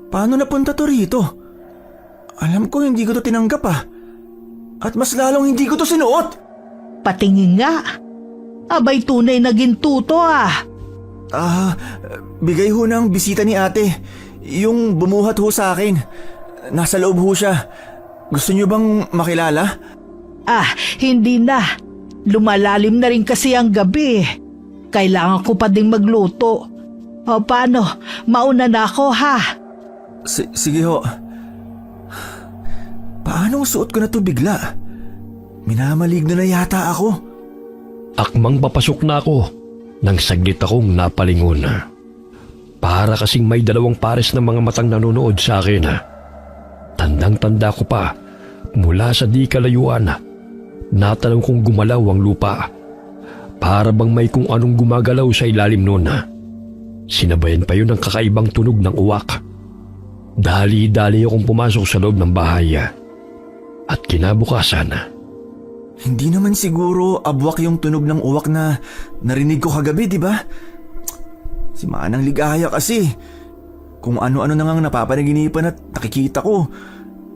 paano napunta to rito? Alam ko hindi ko to tinanggap ah. At mas lalong hindi ko to sinuot. Patingin nga. Abay tunay na gintuto ah. Bigay ho ng bisita ni ate. Yung bumuhat ho sa akin. Nasa loob ho siya. Gusto niyo bang makilala? Hindi na. Lumalalim na rin kasi ang gabi. Kailangan ko pa ding magluto. O paano? Mauna na ako ha. Sige ho. Paanong suot ko na to bigla? Minamaligno na yata ako. Akmang papasok na ako nang saglit akong napalingon. Para kasing may dalawang pares ng mga matang nanonood sa akin. Tandang-tanda ko pa, mula sa di kalayuan, natanong kong gumalaw ang lupa. Para bang may kung anong gumagalaw sa ilalim noon. Sinabayan pa yun ng kakaibang tunog ng uwak. Dali-dali akong pumasok sa loob ng bahay. At kinabukasan, hindi naman siguro abwak yung tunog ng uwak na narinig ko kagabi, di ba? Si Manang Ligaya kasi. Kung ano-ano na ngang napapanaginipan at nakikita ko,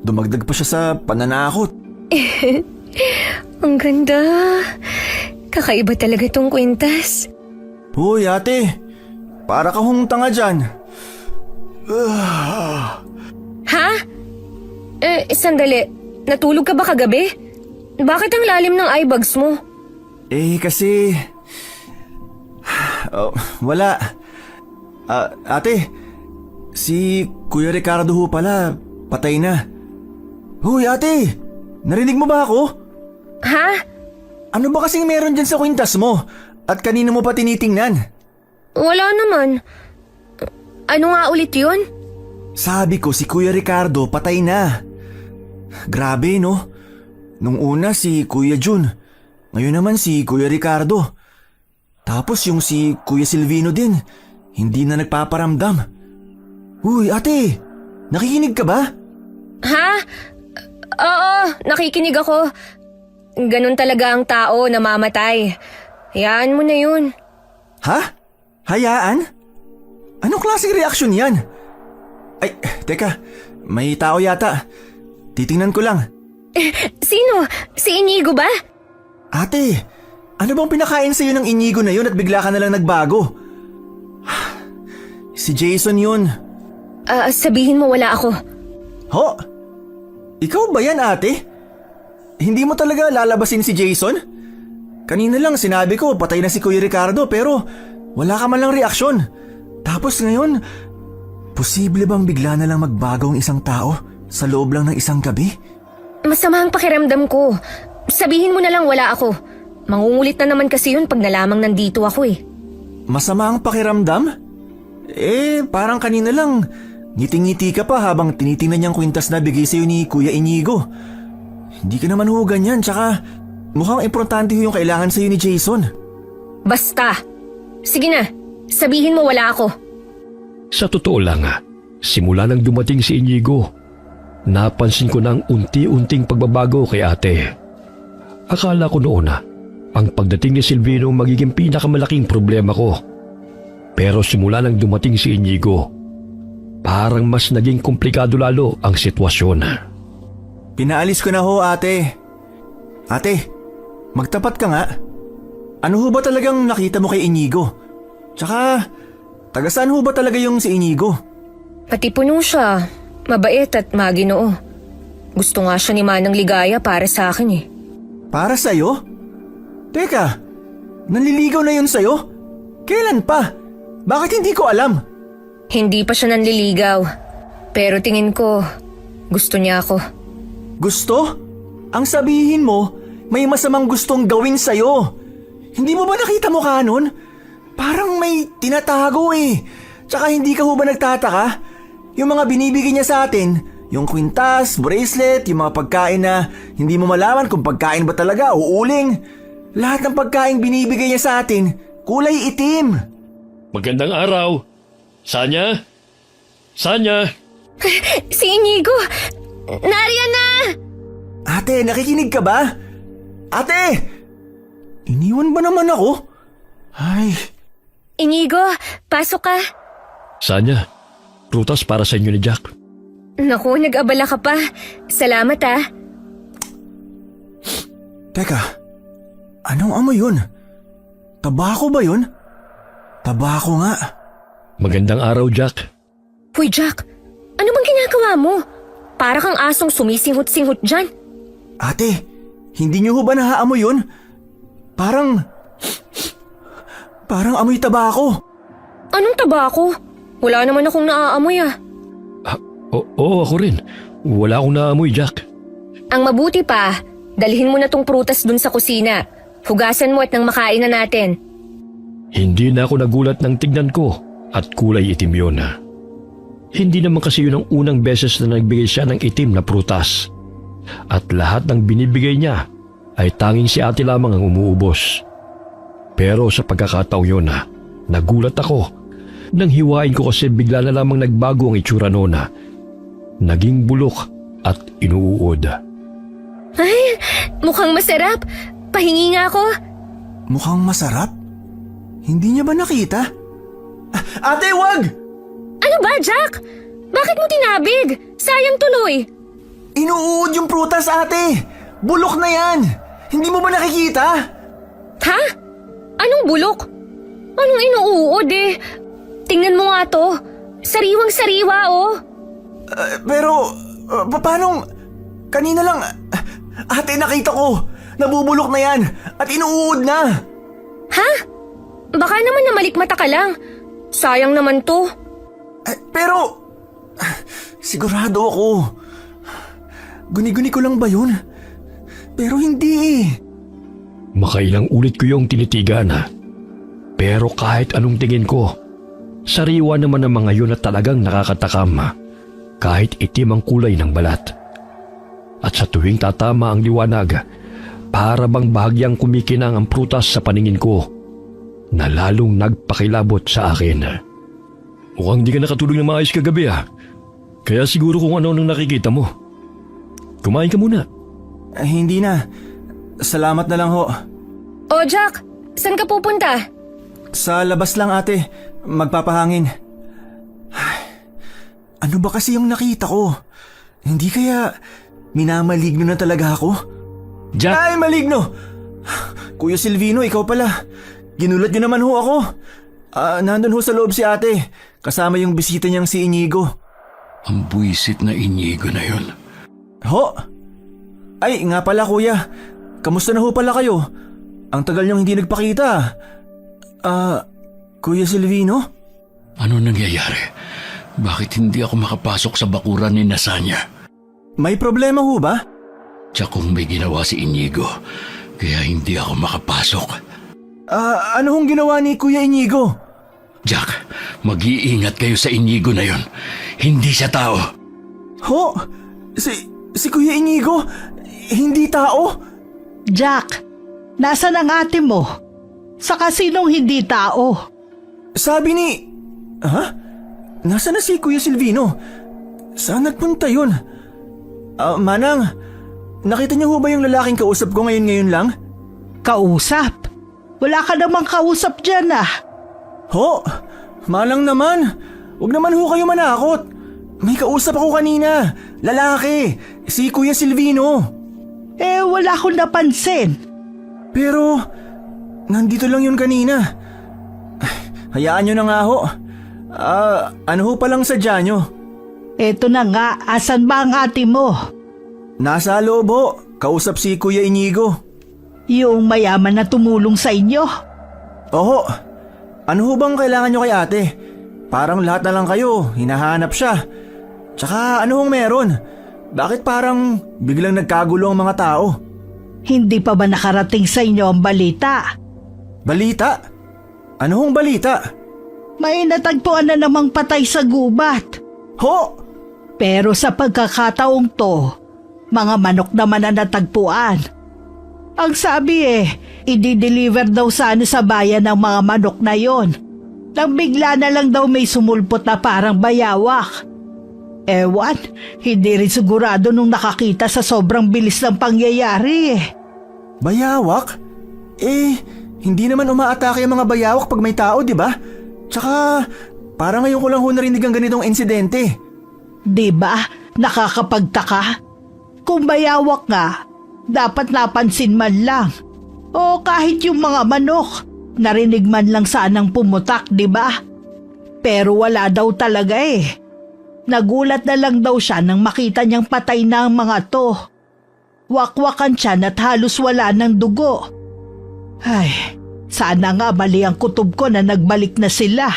dumagdag pa siya sa pananakot. Ang ganda. Kakaiba talaga tong kwintas. Hoy ate, para ka hong tanga dyan. Ha? Sandali. Natulog ka ba kagabi? Bakit ang lalim ng eye bags mo? Kasi... wala. Ate, si Kuya Ricardo ho pala, patay na. Hoy ate, narinig mo ba ako? Ha? Ano ba kasing meron dyan sa kwintas mo? At kanino mo pa tinitingnan? Wala naman. Ano nga ulit yun? Sabi ko si Kuya Ricardo patay na. Grabe no? Nung una si Kuya Jun, ngayon naman si Kuya Ricardo. Tapos yung si Kuya Silvino din, hindi na nagpaparamdam. Uy ate, nakikinig ka ba? Ha? Oo, nakikinig ako. Ganun talaga ang tao na mamatay. Hayaan mo na yun. Ha? Hayaan? Anong klaseng reaksyon yan? Ay, teka, may tao yata. Titingnan ko lang. Sino? Si Inigo ba? Ate, ano bang pinakain sa'yo ng Inigo na yun at bigla ka nalang nagbago? Si Jason yun. Sabihin mo wala ako. Ho? Ikaw ba yan ate? Hindi mo talaga lalabasin si Jason? Kanina lang sinabi ko patay na si Kuya Ricardo pero wala ka man lang reaksyon. Tapos ngayon, Posible bang bigla na lang magbago ang isang tao sa loob lang ng isang gabi? Masama ang pakiramdam ko. Sabihin mo na lang wala ako. Mangungulit na naman kasi yun pag nalamang nandito ako eh. Masama ang pakiramdam? Parang kanina lang. Ngiti-ngiti ka pa habang tinitingnan niyang kwintas na bigay sa'yo ni Kuya Inigo. Hindi ka naman ho ganyan, tsaka mukhang importante ho yung kailangan sa'yo ni Jason. Basta. Sige na, sabihin mo wala ako. Sa totoo lang, simula nang dumating si Inigo, napansin ko ng unti-unting pagbabago kay ate. Akala ko noon ang pagdating ni Silvino magiging pinakamalaking problema ko. Pero simula nang dumating si Inigo, parang mas naging komplikado lalo ang sitwasyon. Pinaalis ko na ho, ate. Ate, magtapat ka nga. Ano ho ba talagang nakita mo kay Inigo? Tsaka, taga saan ho ba talaga yung si Inigo? Pati puno siya. Mabait at maginoo. Gusto nga siya ni Manang Ligaya para sa akin eh. Para sa'yo? Teka, nanliligaw na yun sa'yo? Kailan pa? Bakit hindi ko alam? Hindi pa siya nanliligaw. Pero tingin ko, gusto niya ako. Gusto? Ang sabihin mo, may masamang gustong gawin sa'yo. Hindi mo ba nakita mukha nun? Parang may tinatago eh. Tsaka hindi ka ho ba nagtataka? Yung mga binibigay niya sa atin, yung kwintas, bracelet, yung mga pagkain na hindi mo malaman kung pagkain ba talaga o uling. Lahat ng pagkain binibigay niya sa atin, kulay itim. Magandang araw. Sanya? Sanya? Si Inigo! Nariyan na! Ate, nakikinig ka ba? Ate! Iniwan ba naman ako? Ay, Inigo, pasok ka. Sanya, prutas para sa inyo ni Jack. Naku, nag-abala ka pa. Salamat ah. teka. Anong amoy yun? Tabako ba yun? Tabako nga. Magandang araw, Jack. Hoy Jack, ano bang ginagawa mo? Para kang asong sumisinghot-singhot dyan. Ate, hindi niyo ho ba naaamoy yun? Parang amoy tabako. Anong tabako? Wala naman akong naaamoy ah. Oo, ako rin. Wala akong naamoy, Jack. Ang mabuti pa, dalhin mo na tong prutas dun sa kusina. Hugasan mo at nang makain na natin. Hindi na ako nagulat nang tignan ko at kulay itim yun. Hindi naman kasi yun ang unang beses na nagbigay siya ng itim na prutas. At lahat ng binibigay niya ay tanging si ate lamang ang umuubos. Pero sa pagkakataong yun, nagulat ako nang hiwain ko kasi bigla na lamang nagbago ang itsura noon. Naging bulok at inuuod. Ay, mukhang masarap. Pahingi nga ako. Mukhang masarap? Hindi niya ba nakita? Ate, wag! Ano ba, Jack? Bakit mo tinabig? Sayang tuloy. Inuud yung prutas, ate! Bulok na yan! Hindi mo ba nakikita? Ha? Anong bulok? Anong inuuod eh? Tingnan mo nga to. Sariwang-sariwa oh. Pero, paano? Kanina lang, ate, nakita ko. Nabubulok na yan at inuud na. Ha? Baka naman namalikmata ka lang. Sayang naman to. Pero, sigurado ako. Guni-guni ko lang ba yun? Pero hindi eh. Makailang ulit ko yung tinitigan. Pero kahit anong tingin ko, sariwa naman ang mga yun at talagang nakakatakam. Kahit itim ang kulay ng balat. At sa tuwing tatama ang liwanag, para bang bahagyang kumikinang ang prutas sa paningin ko na lalong nagpakilabot sa akin. Mukhang di ka nakatulog ng maayos kagabi Kaya siguro kung ano nang nakikita mo. Kumain ka muna. Hindi na. Salamat na lang ho. Oh Jack, saan ka pupunta? Sa labas lang, ate. Magpapahangin. Ano ba kasi yung nakita ko? Hindi kaya minamaligno na talaga ako? Jack, Ay, maligno! Kuya Silvino, ikaw pala. Ginulat niyo naman ho ako. Nandun ho sa loob si ate. Kasama yung bisita niyang si Inigo. ang buwisit na Inigo na yun. Ho? Ay, nga pala kuya. Kamusta na ho pala kayo? Ang tagal niyong hindi nagpakita. Kuya Silvino? Ano nangyayari? Bakit hindi ako makapasok sa bakuran ni Nasanya? May problema ho ba? Tiyak kung may ginawa si Inigo, kaya hindi ako makapasok. Ano hong ginawa ni Kuya Inigo? Jack, mag-iingat kayo sa Inigo na yon. Hindi siya tao. Ho? Si Kuya Inigo? Hindi tao? Jack, nasa ang ate mo? Sa kasinong hindi tao? Sabi ni... Ha? Nasa na si Kuya Silvino? Saan nagpunta yun? Manang, nakita niyo ho ba yung lalaking kausap ko ngayon lang? Kausap? Wala ka namang kausap dyan ah. Ho? Malang naman. Huwag naman ho kayo manakot. May kausap ako kanina. Lalaki. Si Kuya Silvino. Wala akong napansin. Pero, nandito lang yun kanina. Hayaan nyo na nga ho. Ano ho palang sadya nyo? Eto na nga, asan ba ang ate mo? Nasa loob ho. Kausap si Kuya Inigo. Yung mayaman na tumulong sa inyo? Oho. Ano ho bang kailangan nyo kay ate? Parang lahat na lang kayo, hinahanap siya. Tsaka ano hong meron? Bakit parang biglang nagkagulo ang mga tao? Hindi pa ba nakarating sa inyo ang balita? Balita? Ano hong balita? May natagpuan na namang patay sa gubat. Ho! Pero sa pagkakataong to, mga manok naman ang natagpuan. Ang sabi i-deliver daw sana sa bayan ng mga manok na yon. Nang bigla na lang daw may sumulpot na parang bayawak. Ewan, hindi rin sigurado nung nakakita sa sobrang bilis ng pangyayari Bayawak? Hindi naman umaatake ang mga bayawak pag may tao, di ba? Tsaka, parang ngayon ko lang ho narinig ang ganitong insidente. Di ba? Nakakapagtaka. Kung bayawak nga, dapat napansin man lang. O kahit yung mga manok, narinig man lang sanang pumutak, di ba? Pero wala daw talaga Nagulat na lang daw siya nang makita niyang patay na ang mga to. Wakwakan siya at halos wala ng dugo. Ay, sana nga mali ang kutob ko na nagbalik na sila.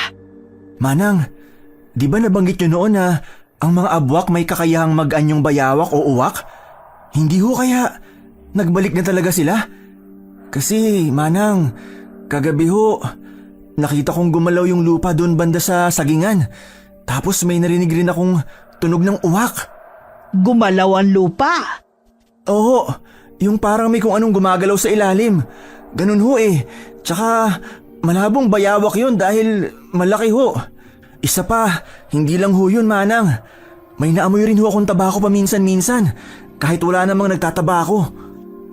Manang, di ba nabanggit nyo noon na ang mga abwak may kakayahang mag-anyong bayawak o uwak? Hindi ho kaya nagbalik na talaga sila? Kasi, Manang, kagabi ho, nakita kong gumalaw yung lupa doon banda sa sagingan. Tapos may narinig rin akong tunog ng uwak. Gumalaw ang lupa? Oo, yung parang may kung anong gumagalaw sa ilalim. Ganun ho Tsaka malabong bayawak yun dahil malaki ho. Isa pa, hindi lang ho yun, Manang. May naamoy rin ho akong tabako paminsan-minsan kahit wala namang nagtatabako.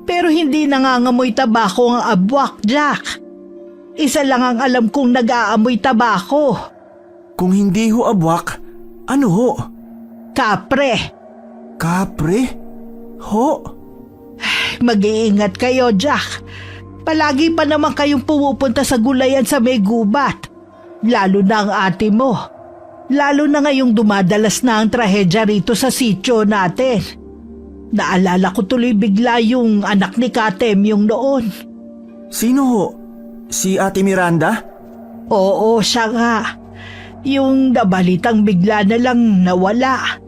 Pero hindi nangangamoy tabako ang abwak, Jack. Isa lang ang alam kong nag-aamoy tabako. Kung hindi ho abwak, ano ho? Kapre. Kapre? Ho? Mag-iingat kayo, Jack. Palagi pa naman kayong pumupunta sa gulayan sa may gubat. Lalo na ang ate mo. Lalo na ngayong dumadalas na ang trahedya rito sa sityo natin. Naalala ko tuloy bigla yung anak ni Katem yung noon. Sino ho? Si Ate Miranda? Oo, siya nga. Yung nabalitang bigla na lang nawala.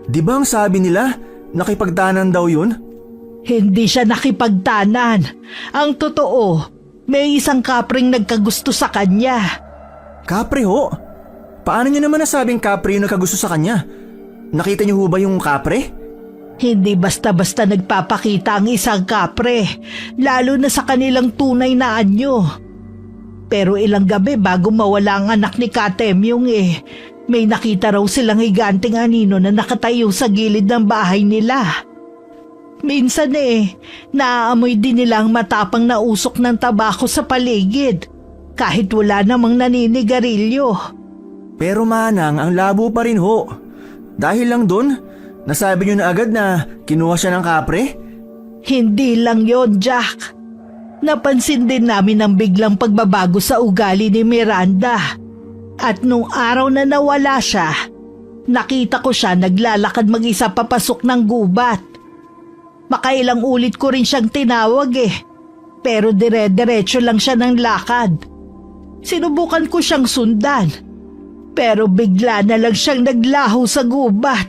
Di ba ang sabi nila, nakipagtanan daw yun? Hindi siya nakipagtanan. Ang totoo, may isang kapring nagkagusto sa kanya. Kapre ho? Paano nyo naman nasabing kapre yung nagkagusto sa kanya? Nakita nyo ho ba yung kapre? Hindi basta-basta nagpapakita ang isang kapre, lalo na sa kanilang tunay na anyo. Pero ilang gabi bago mawala ang anak ni Katemyong may nakita raw silang higanting anino na nakatayo sa gilid ng bahay nila. Minsan naaamoy din nila ang matapang na usok ng tabako sa paligid, kahit wala namang naninigarilyo. Pero Manang, ang labo pa rin ho. Dahil lang dun, nasabi nyo na agad na kinuha siya ng kapre? Hindi lang yon, Jack. Napansin din namin ang biglang pagbabago sa ugali ni Miranda. At nung araw na nawala siya, nakita ko siya naglalakad mag-isa papasok ng gubat. Makailang ulit ko rin siyang tinawag pero dire-diretso lang siya ng lakad. Sinubukan ko siyang sundan, Pero bigla na lang siyang naglaho sa gubat.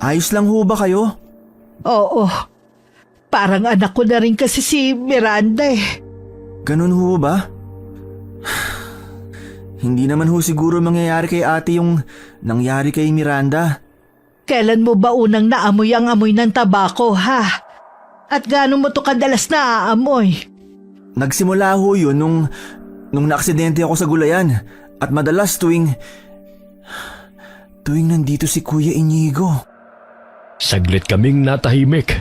Ayos lang ho ba kayo? Oo, parang anak ko na rin kasi si Miranda eh. Ganun ho ba? Hindi naman ho siguro mangyayari kay ate yung nangyari kay Miranda. Kailan mo ba unang naamoy ang amoy ng tabako, ha? At gaano mo to kadalas naaamoy? Nagsimula ho yun nung naaksidente ako sa gulayan. At madalas tuwing nandito si Kuya Inigo. Saglit kaming natahimik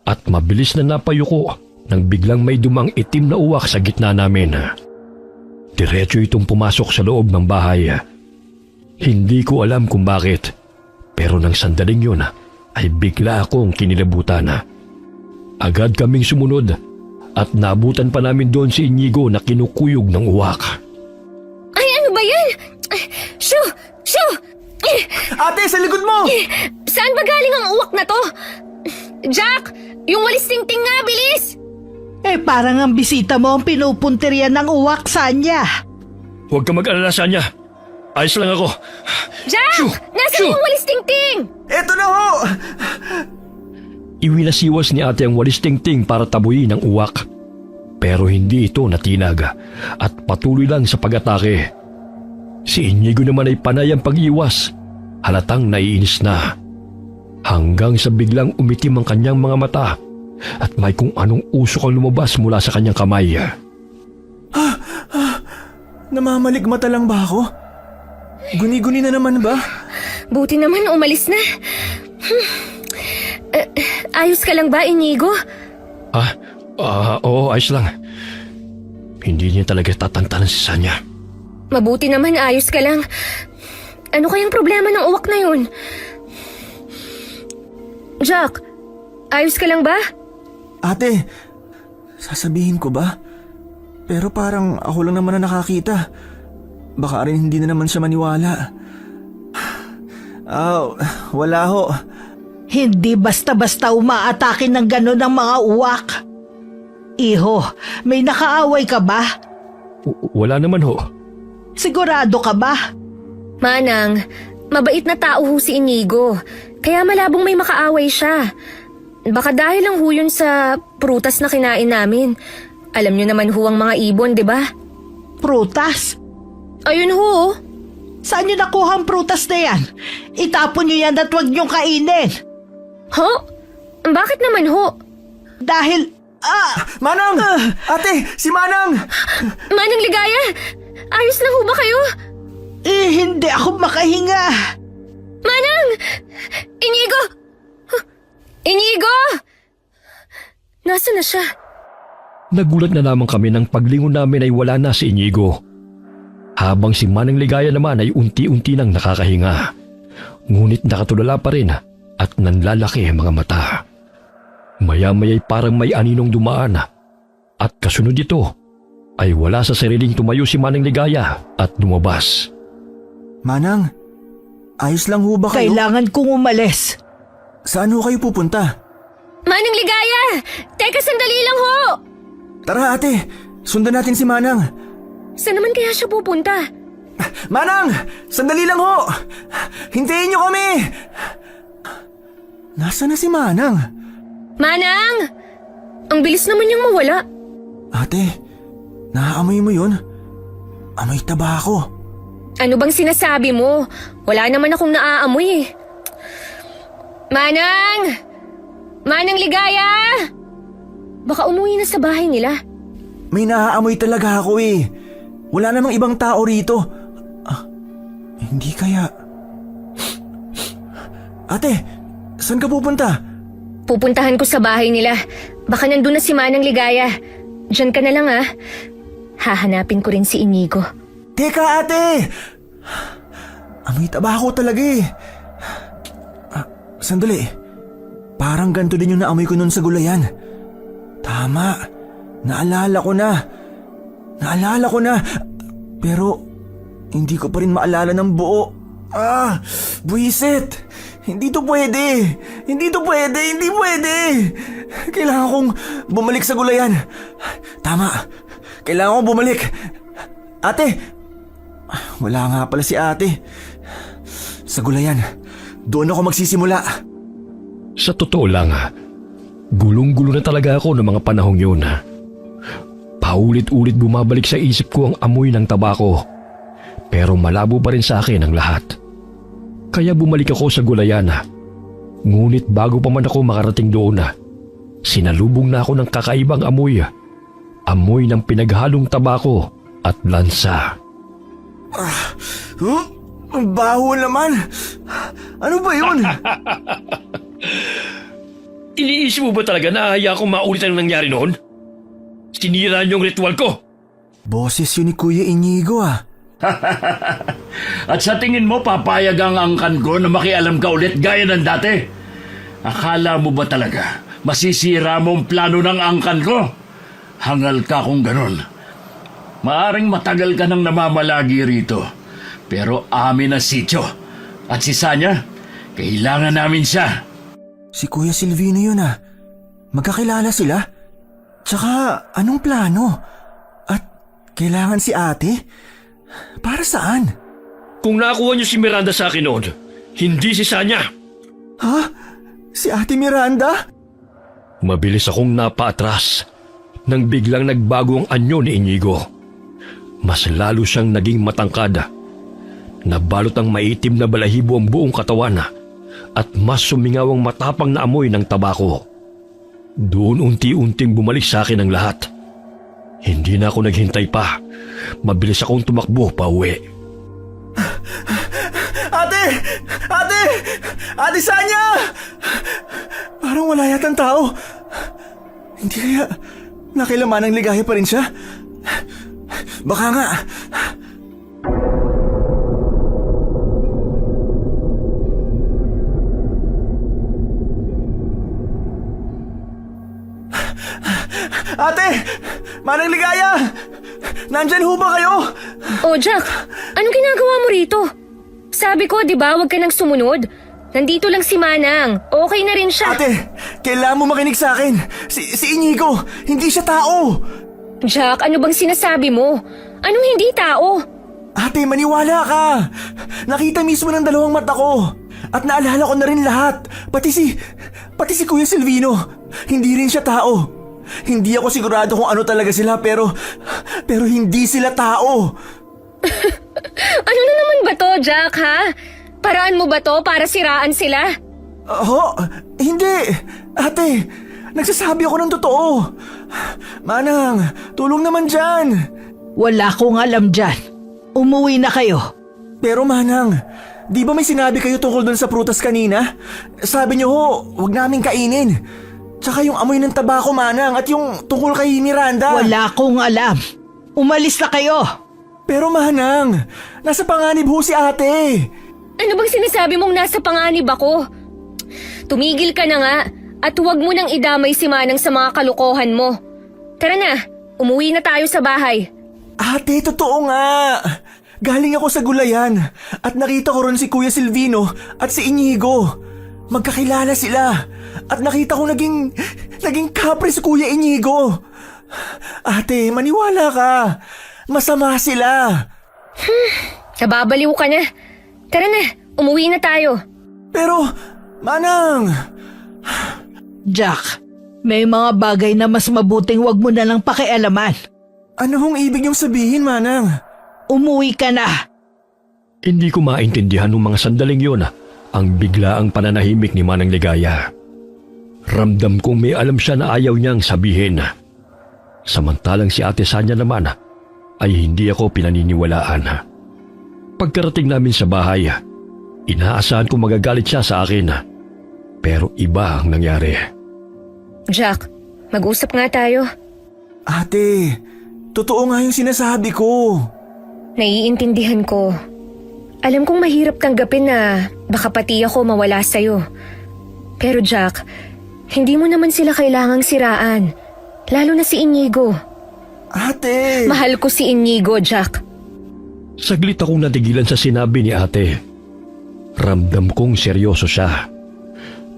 at mabilis na napayuko nang biglang may dumang itim na uwak sa gitna namin. Diretso itong pumasok sa loob ng bahay. Hindi ko alam kung bakit, pero nang sandaling yun ay bigla akong kinilabutan. Agad kaming sumunod at naabutan pa namin doon si Inigo na kinukuyog ng uwak. Ay, ano ba yan? Shoo! Shoo! Ate, sa likod mo! Saan ba galing ang uwak na to? Jack! Yung walis tingting nga, bilis! Eh parang ang bisita mo ang pinupunterian ng uwak, Sanya. Huwag ka mag-alala, Sanya. Ayos lang ako. Jack! Shoo! Nasaan yung walis tingting? Eto na ho! Iwinasiwas ni ate ang walis tingting para tabuyin ang uwak. Pero hindi ito natinag at patuloy lang sa pag-atake. Si Inigo naman ay panay ang pag-iwas. Halatang naiinis na. Hanggang sa biglang umitim ang kanyang mga mata at may kung anong usok ang lumabas mula sa kanyang kamay. Namamaligmata lang ba ako? Guni-guni na naman ba? Buti naman umalis na. Ayos ka lang ba, Inigo? Oo, ayos lang. Hindi niya talaga tatantanan si Sanya. Mabuti naman ayos ka lang. Ano kayang problema ng uwak na yun? Jack, ayos ka lang ba? Ate, sasabihin ko ba? Pero parang ako lang naman na nakakita. Baka rin hindi na naman siya maniwala. Wala ho. Hindi basta-basta umaatake ng gano'n ang mga uwak. Iho, may nakaaway ka ba? Wala naman ho. Sigurado ka ba? Manang, mabait na tao ho si Inigo. Kaya malabong may makaaway siya. Baka dahil lang ho yun sa prutas na kinain namin. Alam niyo naman ho ang mga ibon, di ba? Prutas? Ayun ho. Saan niyo nakuha ang prutas na yan? Itapon niyo yan at huwag niyong kainin. Ho? Bakit naman ho? Dahil, Manang! Ate, si Manang! Manang Ligaya, ayos lang ho ba kayo? hindi ako makahinga. Manang! Inigo! Inigo! Nasaan na siya? Nagulat na naman kami nang paglingon namin ay wala na si Inigo. Habang si Manang Ligaya naman ay unti-unti nang nakakahinga. Ngunit nakatulala pa rin at nanlalaki ang mga mata. Maya-maya'y parang may aninong dumaan at kasunod ito ay wala sa sariling tumayo si Manang Ligaya at lumabas. Manang, ayos lang ho ba kayo? Kailangan kong umalis. Saan ho kayo pupunta? Manang Ligaya! Teka, sandali lang ho! Tara ate, sundan natin si Manang. Saan naman kaya siya pupunta? Manang! Sandali lang ho! Hintayin niyo kami! Nasaan na si Manang? Manang! Ang bilis naman niyang mawala. Ate, naaamoy mo yun? Amoy tabako. Ano bang sinasabi mo? Wala naman akong naaamoy eh. Manang! Manang Ligaya! Baka umuwi na sa bahay nila. May naaamoy talaga ako eh. Wala namang ibang tao rito. Hindi kaya... Ate, saan ka pupunta? Pupuntahan ko sa bahay nila. Baka nandun na si Manang Ligaya. Diyan ka na lang ah. Hahanapin ko rin si Inigo. Teka ate! Amoy tabako talaga eh. Sandali. Parang ganito din yung naamoy ko nun sa gulayan. Tama. Naalala ko na. Pero hindi ko pa rin maalala ng buo. Buwisit. Hindi pwede. Hindi pwede. Kailangan kong bumalik sa gulayan. Tama. Kailangan kong bumalik. Ate, Wala nga pala si ate. Sa gulayan, doon ako magsisimula. Sa totoo lang, gulong-gulo na talaga ako ng mga panahong yun. Paulit-ulit bumabalik sa isip ko ang amoy ng tabako. Pero malabo pa rin sa akin ang lahat. Kaya bumalik ako sa gulayan. Ngunit bago pa man ako makarating doon, sinalubong na ako ng kakaibang amoy. Amoy ng pinaghalong tabako at lansa. Ang baho naman. Ano ba yun? Iniisip mo ba talaga na ahaya akong maulit ang nangyari noon? Sinira niyo ang ritual ko. Boses yun ni Kuya Inigo At sa tingin mo, papayag ang angkan ko na makialam ka ulit gaya ng dati? Akala mo ba talaga masisira mo ang plano ng angkan ko? Hangal ka kung ganon. Maaring matagal ka nang namamalagi rito. Pero amin na sityo. At si Sanya, kailangan namin siya. Si Kuya Silvino yun Magkakilala sila? Tsaka anong plano? At kailangan si ate? Para saan? Kung nakuha niyo si Miranda sa akin noon, hindi si Sanya. Ha? Si ate Miranda? Mabilis akong napaatras nang biglang nagbago ang anyo ni Inigo. Mas lalo siyang naging matangkad. Nabalot ang maitim na balahibo ang buong katawan at mas sumingaw ang matapang na amoy ng tabako. Doon unti-unting bumalik sa akin ang lahat. Hindi na ako naghintay pa. Mabilis akong tumakbo pa uwi. Ate! Ate! Ate Sanya! Parang wala yatang tao. Hindi kaya nakilaman ng ligaya pa rin siya? Baka nga. Ate! Manang Ligaya! Nandyan ho ba kayo? Oh, Jack, anong ginagawa mo rito? Sabi ko, di ba, huwag ka nang sumunod. Nandito lang si Manang. Okay na rin siya. Ate, kailangan mo makinig sa akin. Si Inigo, hindi siya tao. Jack, ano bang sinasabi mo? Anong hindi tao? Ate, maniwala ka. Nakita mismo ng dalawang mata ko. At naalala ko na rin lahat. Pati si Kuya Silvino. Hindi rin siya tao. Hindi ako sigurado kung ano talaga sila pero hindi sila tao. Ano na naman ba to, Jack, ha? Paraan mo ba to para siraan sila? Hindi. Ate, nagsasabi ako ng totoo. Manang, tulong naman dyan. Wala akong alam dyan. Umuwi na kayo. Pero Manang, di ba may sinabi kayo tungkol dun sa prutas kanina? Sabi niyo wag namin kainin. Tsaka yung amoy ng tabako, Manang, at yung tungkol kay Miranda. Wala akong alam. Umalis na kayo. Pero Manang, nasa panganib ho si ate. Ano bang sinasabi mong nasa panganib ako? Tumigil ka na nga at huwag mo nang idamay si Manang sa mga kalokohan mo. Tara na, umuwi na tayo sa bahay. Ate, totoo nga. Galing ako sa gulayan at nakita ko ron si Kuya Silvino at si Inigo. Magkakilala sila at nakita ko naging kapre si Kuya Inigo. Ate, maniwala ka. Masama sila. Nababaliw ka na. Tara na, umuwi na tayo. Pero, Manang... Jack, may mga bagay na mas mabuting wag mo na lang pakialaman. Ano hong ibig niyong sabihin, Manang? Umuwi ka na. Hindi ko maintindihan ng mga sandaling yun ang biglaang pananahimik ni Manang Ligaya. Ramdam kong may alam siya na ayaw niyang sabihin. Samantalang si Ate Sanya naman ay hindi ako pinaniniwalaan. Pagkarating namin sa bahay, inaasahan ko magagalit siya sa akin. Pero iba ang nangyari. Jack, mag-usap nga tayo. Ate, totoo nga yung sinasabi ko. Naiintindihan ko. Alam kong mahirap tanggapin na baka pati ako mawala sa'yo. Pero Jack, hindi mo naman sila kailangang siraan. Lalo na si Inigo. Ate! Mahal ko si Inigo, Jack. Saglit akong natigilan sa sinabi ni ate. Ramdam kong seryoso siya.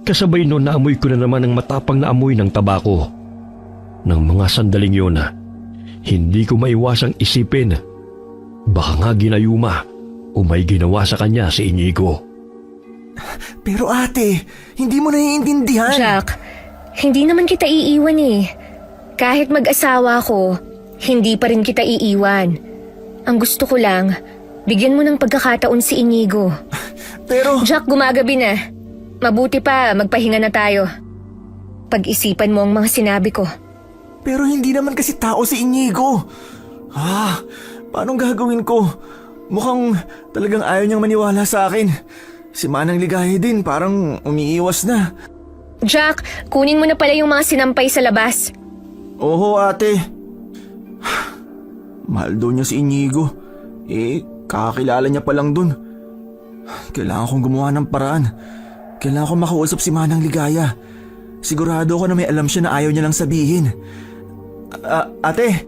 Kasabay noon naamoy ko na naman ang matapang na amoy ng tabako. Nang mga sandaling yun, hindi ko maiwasang isipin Baka nga ginayuma o may ginawa sa kanya si Inigo. Pero ate, hindi mo naiintindihan. Jack, hindi naman kita iiwan eh. Kahit mag-asawa ko, hindi pa rin kita iiwan. Ang gusto ko lang, bigyan mo ng pagkakataon si Inigo. Pero... Jack, gumagabi na. Mabuti pa, magpahinga na tayo. Pag-isipan mo ang mga sinabi ko. Pero hindi naman kasi tao si Inigo. Paano gagawin ko? Mukhang talagang ayaw niyang maniwala sa akin. Si Manang Ligaya din parang umiiwas na. Jack, kunin mo na pala yung mga sinampay sa labas. Oo ate. Mahal daw niya si Inigo. Kakakilala niya pa lang dun. Kailangan kong gumawa ng paraan. Kailangan kong makausap si Manang Ligaya. Sigurado ako na may alam siya na ayaw niya lang sabihin. Ate!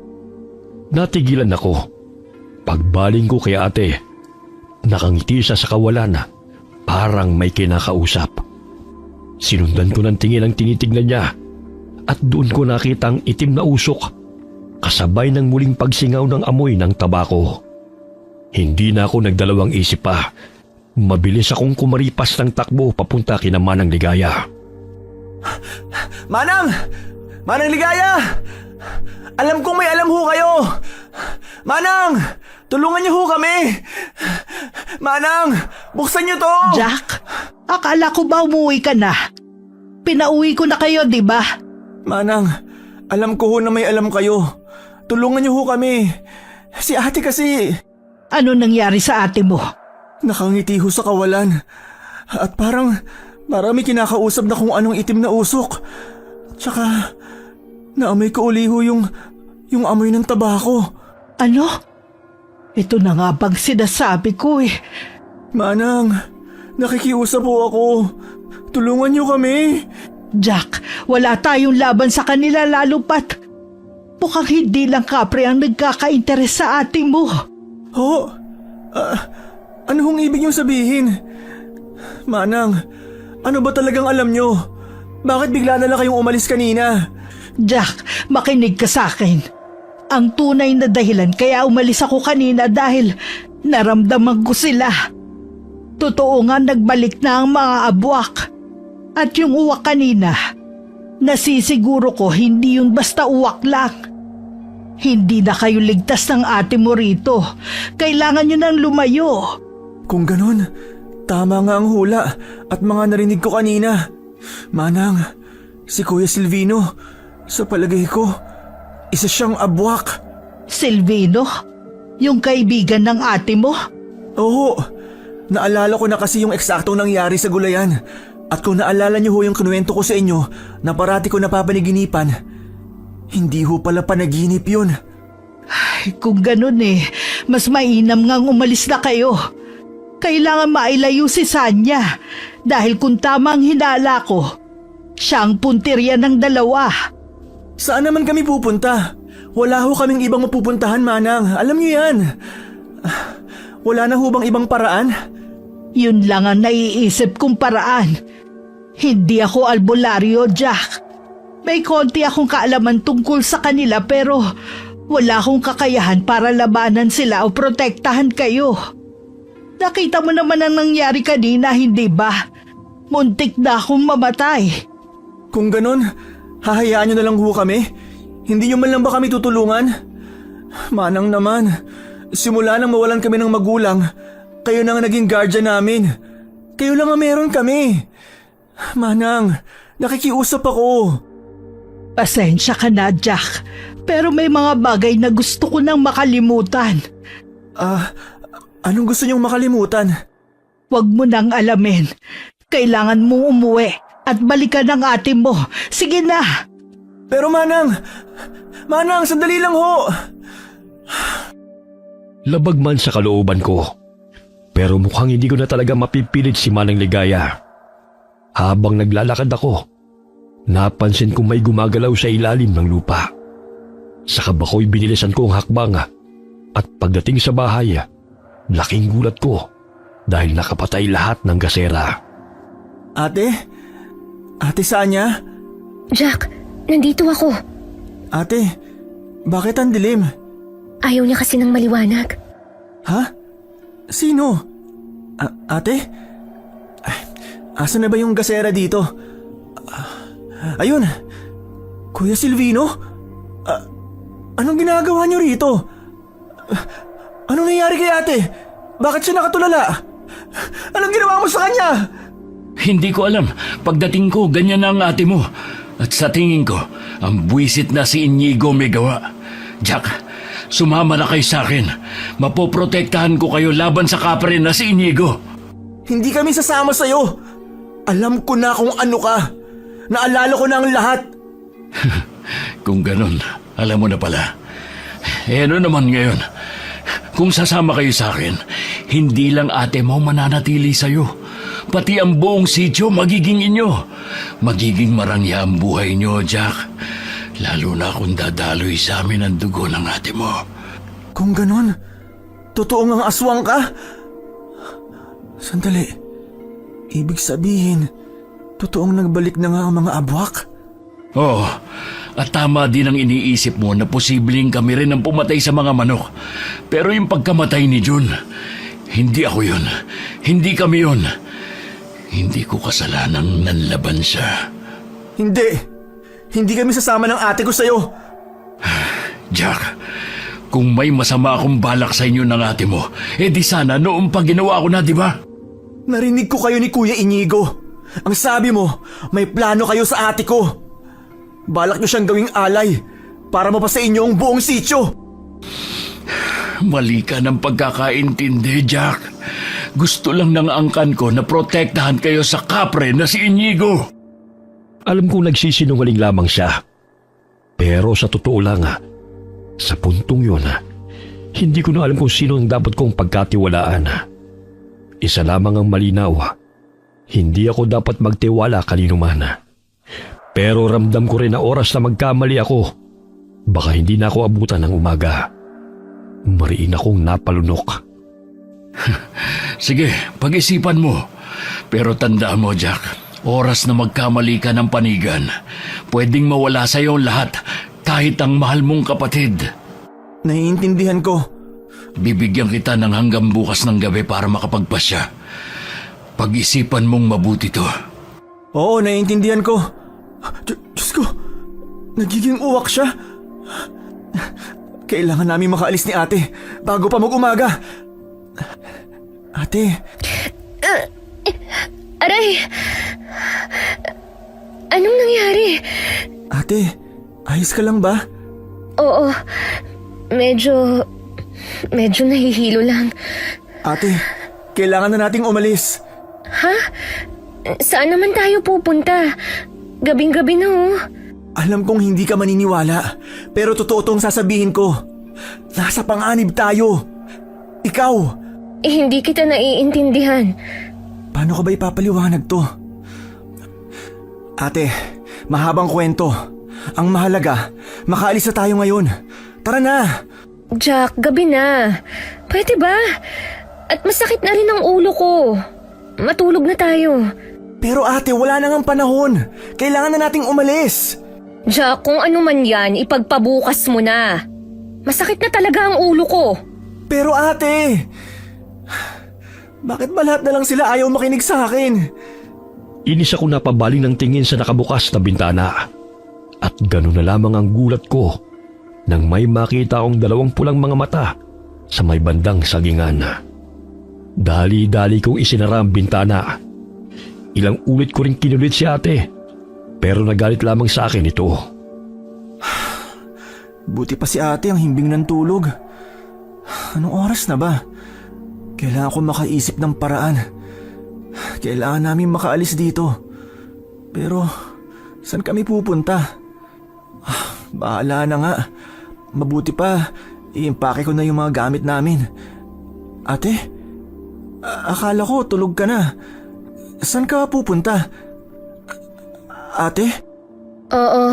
Natigilan ako. Pagbaling ko kay ate, nakangiti siya sa kawalan, parang may kinakausap. Sinundan ko ng tingin ang tinitignan niya at doon ko nakita ang itim na usok kasabay ng muling pagsingaw ng amoy ng tabako. Hindi na ako nagdalawang isip pa. Mabilis akong kumaripas ng takbo papunta kina Manang Ligaya. Manang! Manang Ligaya! Alam kong may alam ho kayo! Manang! Tulungan niyo ho kami! Manang! Buksan niyo to! Jack, akala ko ba umuwi ka na? Pinauwi ko na kayo, di ba? Manang, alam ko ho na may alam kayo. Tulungan niyo ho kami. Si ate kasi... Ano nangyari sa ate mo? Nakangiti ho sa kawalan. At parang may kinakausap na kung anong itim na usok. Tsaka, naamoy ko uli ho yung amoy ng tabako. Ano? Ito na nga bang sinasabi ko eh. Manang, nakikiusap ho ako. Tulungan niyo kami. Jack, wala tayong laban sa kanila lalo pat. Mukhang hindi lang kapre ang nagkaka-interes sa ate mo. Ho? Ano hong ibig niyong sabihin? Manang, ano ba talagang alam niyo? Bakit bigla na lang kayong umalis kanina? Jack, makinig ka sa akin. Ang tunay na dahilan kaya umalis ako kanina dahil naramdaman ko sila. Totoo nga nagbalik na ang mga abwak. At yung uwak kanina, nasisiguro ko hindi yun basta uwak lang. Hindi na kayo ligtas ng ate mo rito. Kailangan nyo nang lumayo. Kung ganun, tama nga ang hula at mga narinig ko kanina. Manang, si Kuya Silvino, sa palagay ko, isa siyang abwak. Silvino? Yung kaibigan ng ate mo? Oo, naalala ko na kasi yung eksaktong nangyari sa gulayan. At kung naalala niyo ho yung kinuwento ko sa inyo na parati ko napapanaginipan, hindi ho pala panaginip yun. Ay, kung ganun mas mainam ngang umalis na kayo. Kailangan mailayo si Sanya dahil kung tama ang hinala ko, siya ang puntirya ng dalawa. Saan naman kami pupunta? Wala ho kaming ibang mapupuntahan, Manang. Alam niyo yan. Wala na ho bang ibang paraan? Yun lang ang naiisip kong paraan. Hindi ako albularyo, Jack. May konti akong kaalaman tungkol sa kanila pero wala akong kakayahan para labanan sila o protektahan kayo. Nakita mo naman ang nangyari kanina, hindi ba? Muntik na akong mamatay. Kung ganun, hahayaan niyo na lang ho kami? Hindi niyo man lang ba kami tutulungan? Manang naman, simula nang mawalan kami ng magulang, kayo na nga naging guardian namin. Kayo lang ang meron kami. Manang, nakikiusap ako. Pasensya ka na, Jack. Pero may mga bagay na gusto ko nang makalimutan. Anong gusto niyong makalimutan? Huwag mo nang alamin. Kailangan mong umuwi at balikan ang ate mo. Sige na! Pero Manang, sandali lang ho. Labag man sa kalooban ko, pero mukhang hindi ko na talaga mapipilit si Manang Ligaya. Habang naglalakad ako, napansin kong may gumagalaw sa ilalim ng lupa. Saka ako'y binilisan ko ang hakbang at pagdating sa bahay, laking gulat ko dahil nakapatay lahat ng gasera. Ate Sanya? Jack, nandito ako. Ate, bakit ang dilim? Ayaw niya kasi ng maliwanag. Ha? Sino? Ate? Ay, asa na ba yung gasera dito? Ayun! Kuya Silvino? Anong ginagawa niyo rito? Anong nangyari kay ate? Bakit siya nakatulala? Anong ginawa mo sa kanya? Hindi ko alam. Pagdating ko, ganyan na ang ate mo. At sa tingin ko, ang buwisit na si Inigo may gawa. Jack, sumama na kayo sa akin. Mapoprotektahan ko kayo laban sa kapre na si Inigo. Hindi kami sasama sa'yo. Alam ko na kung ano ka. Naalala ko na ang lahat. Kung ganun, alam mo na pala. Ano naman ngayon? Kung sasama kayo sa akin, hindi lang ate mo mananatili sa'yo. Pati ang buong sityo magiging inyo. Magiging marangya ang buhay nyo, Jack. Lalo na kung dadaloy sa amin ang dugo ng ate mo. Kung ganon, totoo ngang aswang ka? Sandali. Ibig sabihin, totoong nagbalik na nga ang mga abwak? Oo, at tama din ang iniisip mo na posibleng kami rin ang pumatay sa mga manok. Pero yung pagkamatay ni Jun, hindi ako yun. Hindi kami yun. Hindi ko kasalanang nanlaban siya. Hindi. Hindi kami sasama ng ate ko sa'yo. Jack, kung may masama akong balak sa inyo ng ate mo, di sana noong pa ginawa ko na, di ba? Narinig ko kayo ni Kuya Inigo. Ang sabi mo, may plano kayo sa ate ko. Balak nyo siyang gawing alay para mapasa inyo ang buong sityo. Mali ka ng pagkakaintindi, Jack. Gusto lang ng angkan ko na protektahan kayo sa kapre na si Inigo. Alam kong nagsisinungaling lamang siya. Pero sa totoo lang, sa puntong yun, hindi ko na alam kung sino ang dapat kong pagkatiwalaan. Isa lamang ang malinaw. Hindi ako dapat magtiwala kanino man. Pero ramdam ko rin na oras na magkamali ako. Baka hindi na ako abutan ng umaga. Mariin akong napalunok. Sige, pag-isipan mo. Pero tandaan mo, Jack, oras na magkamali ka ng panigan, pwedeng mawala sa iyo lahat, kahit ang mahal mong kapatid. Naiintindihan ko. Bibigyan kita ng hanggang bukas ng gabi para makapagpasya. Pag-isipan mong mabuti to. Oo, naiintindihan ko. Diyos ko, nagiging uwak siya. Kailangan namin makaalis ni ate bago pa mag-umaga. Ate. Aray! Anong nangyari? Ate, ayos ka lang ba? Oo, medyo nahihilo lang. Ate, kailangan na nating umalis. Ha? Saan naman tayo pupunta? Gabing-gabi na oh. Alam kong hindi ka maniniwala, pero totoo tong sasabihin ko. Nasa panganib tayo. Ikaw. Hindi kita naiintindihan. Paano ka ba ipapaliwanag to? Ate, mahabang kwento. Ang mahalaga, makaalis na tayo ngayon. Tara na! Jack, gabi na. Pwede ba? At masakit na rin ang ulo ko. Matulog na tayo. Pero ate, wala na ngang panahon. Kailangan na nating umalis. Jack, kung ano man yan, ipagpabukas mo na. Masakit na talaga ang ulo ko. Pero ate, bakit ba lahat na lang sila ayaw makinig sa akin? Inis ako napabaling ng tingin sa nakabukas na bintana. At gano'n na lamang ang gulat ko nang may makita akong 2 pulang mga mata sa may bandang sagingan. Dali-dali kong isinara ang bintana. Ilang ulit ko rin kinulit si ate, pero nagalit lamang sa akin ito. Buti pa si ate ang himbing ng tulog. Anong oras na ba? Kailangan ko makaisip ng paraan. Kailangan namin makaalis dito. Pero, saan kami pupunta? Bahala na nga. Mabuti pa, iimpake ko na yung mga gamit namin. Ate, akala ko tulog ka na. Saan ka pupunta? Ate? Oo,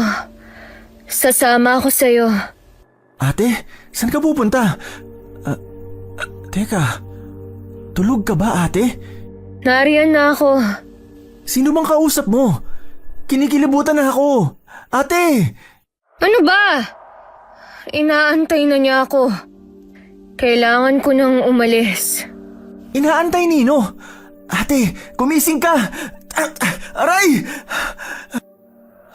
sasama ako sa'yo. Ate, saan ka pupunta? Teka, tulog ka ba ate? Nariyan na ako. Sino bang kausap mo? Kinikilabutan na ako. Ate! Ano ba? Inaantay na niya ako. Kailangan ko nang umalis. Inaantay, Nino. Ate, gumising ka. Aray!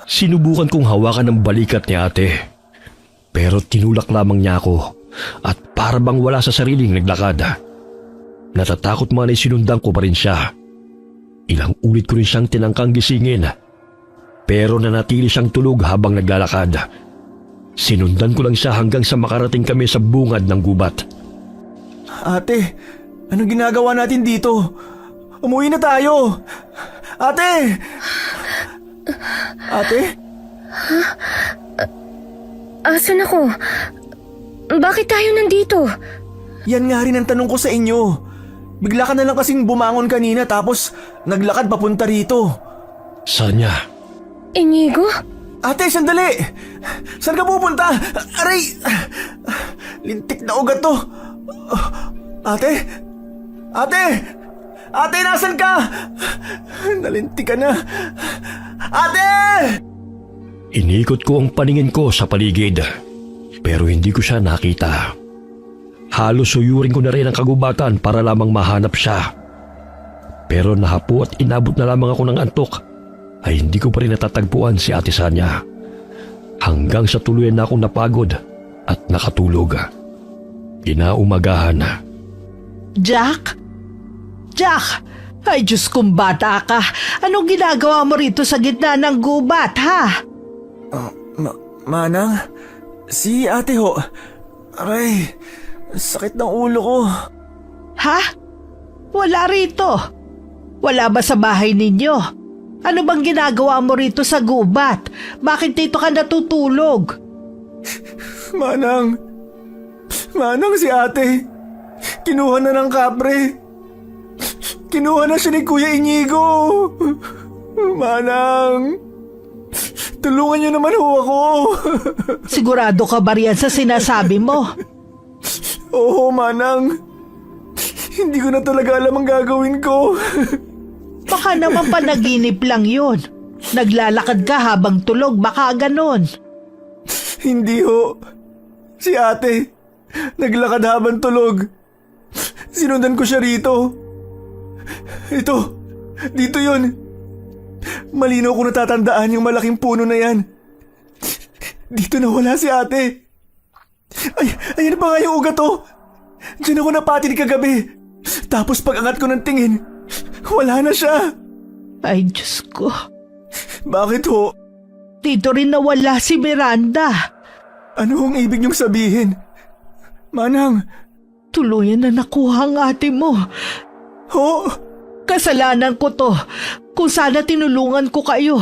Sinubukan kong hawakan ng balikat ni ate. Pero tinulak lamang niya ako at para bang wala sa sariling naglakad. Natatakot man ay sinundan ko pa rin siya. Ilang ulit ko rin siyang tinangkang gisingin. Pero nanatili siyang tulog habang naglalakad. Sinundan ko lang siya hanggang sa makarating kami sa bungad ng gubat. Ate, anong ginagawa natin dito? Umuwi na tayo! Ate! Ate? Asan ako? Bakit tayo nandito? Yan nga rin ang tanong ko sa inyo. Bigla ka na lang kasing bumangon kanina tapos naglakad papunta rito. Saan niya? Inigo? Ate, sandali! Saan ka pupunta? Aray! Lintik na ugat to. Ate? Ate! Ate, nasan ka? Nalintik ka na. Ate! Inikot ko ang paningin ko sa paligid. Pero hindi ko siya nakita. Halos suyurin ko na rin ang kagubatan para lamang mahanap siya. Pero nahapo at inabot na lamang ako ng antok ay hindi ko pa rin natatagpuan si Ate Sanya. Hanggang sa tuluyan na akong napagod at nakatulog. Kinaumagahan na. Jack? Jack! Ay, Diyos kong bata ka. Anong ginagawa mo rito sa gitna ng gubat, ha? Manang? Si ate ho. Aray, sakit ng ulo ko. Ha? Wala rito. Wala ba sa bahay ninyo? Ano bang ginagawa mo rito sa gubat? Bakit dito ka natutulog? Manang si ate. Kinuha na ng kapre. Kinuha na siya ni Kuya Inigo. Manang, tulungan niyo naman ho ako. Sigurado ka ba riyan sa sinasabi mo? Oo, Manang. Hindi ko na talaga alam ang gagawin ko. Baka naman panaginip lang yun. Naglalakad ka habang tulog, baka ganon. Hindi ho. Si ate, naglakad habang tulog. Sinundan ko siya rito. Dito yun. Malinaw ko natatandaan yung malaking puno na yan. Dito na wala si ate. Ayan pa nga yung ugat oh. Diyan ako napatin kagabi. Tapos pag angat ko ng tingin, wala na siya. Ay, Diyos ko. Bakit ho? Dito rin nawala si Miranda. Ano ang ibig niyong sabihin? Manang. Tuluyan na nakuha ang ate mo. Ho? Kasalanan ko to. Kung sana tinulungan ko kayo.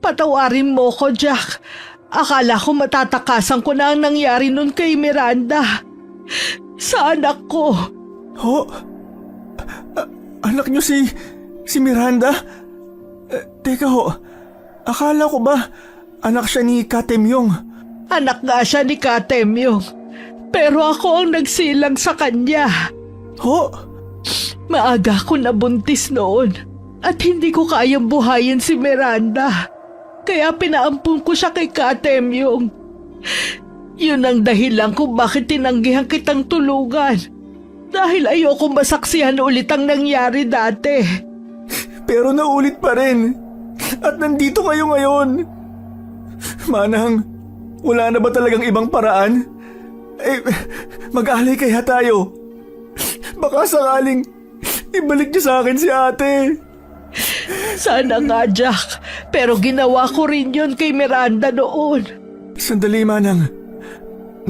Patawarin mo ko, Jack. Akala ko matatakasan ko na ang nangyari nun kay Miranda. Sa anak ko. Ho? Anak niyo si Miranda? Teka ho, akala ko ba anak siya ni Katemyong? Anak nga siya ni Katemyong. Pero ako ang nagsilang sa kanya. Ho? Maaga ko nabuntis noon at hindi ko kayang buhayin si Miranda. Kaya pinaampun ko siya kay Katemyong. Yun ang dahilan kung bakit tinanggihan kitang tulungan. Dahil ayoko masaksihan ulit ang nangyari dati. Pero naulit pa rin. At nandito kayo ngayon. Manang, wala na ba talagang ibang paraan? Mag-alay kaya tayo. Baka sakaling ibalik niyo sa akin si ate. Sana nga, Jack. Pero ginawa ko rin yun kay Miranda noon. Sandali, Manang.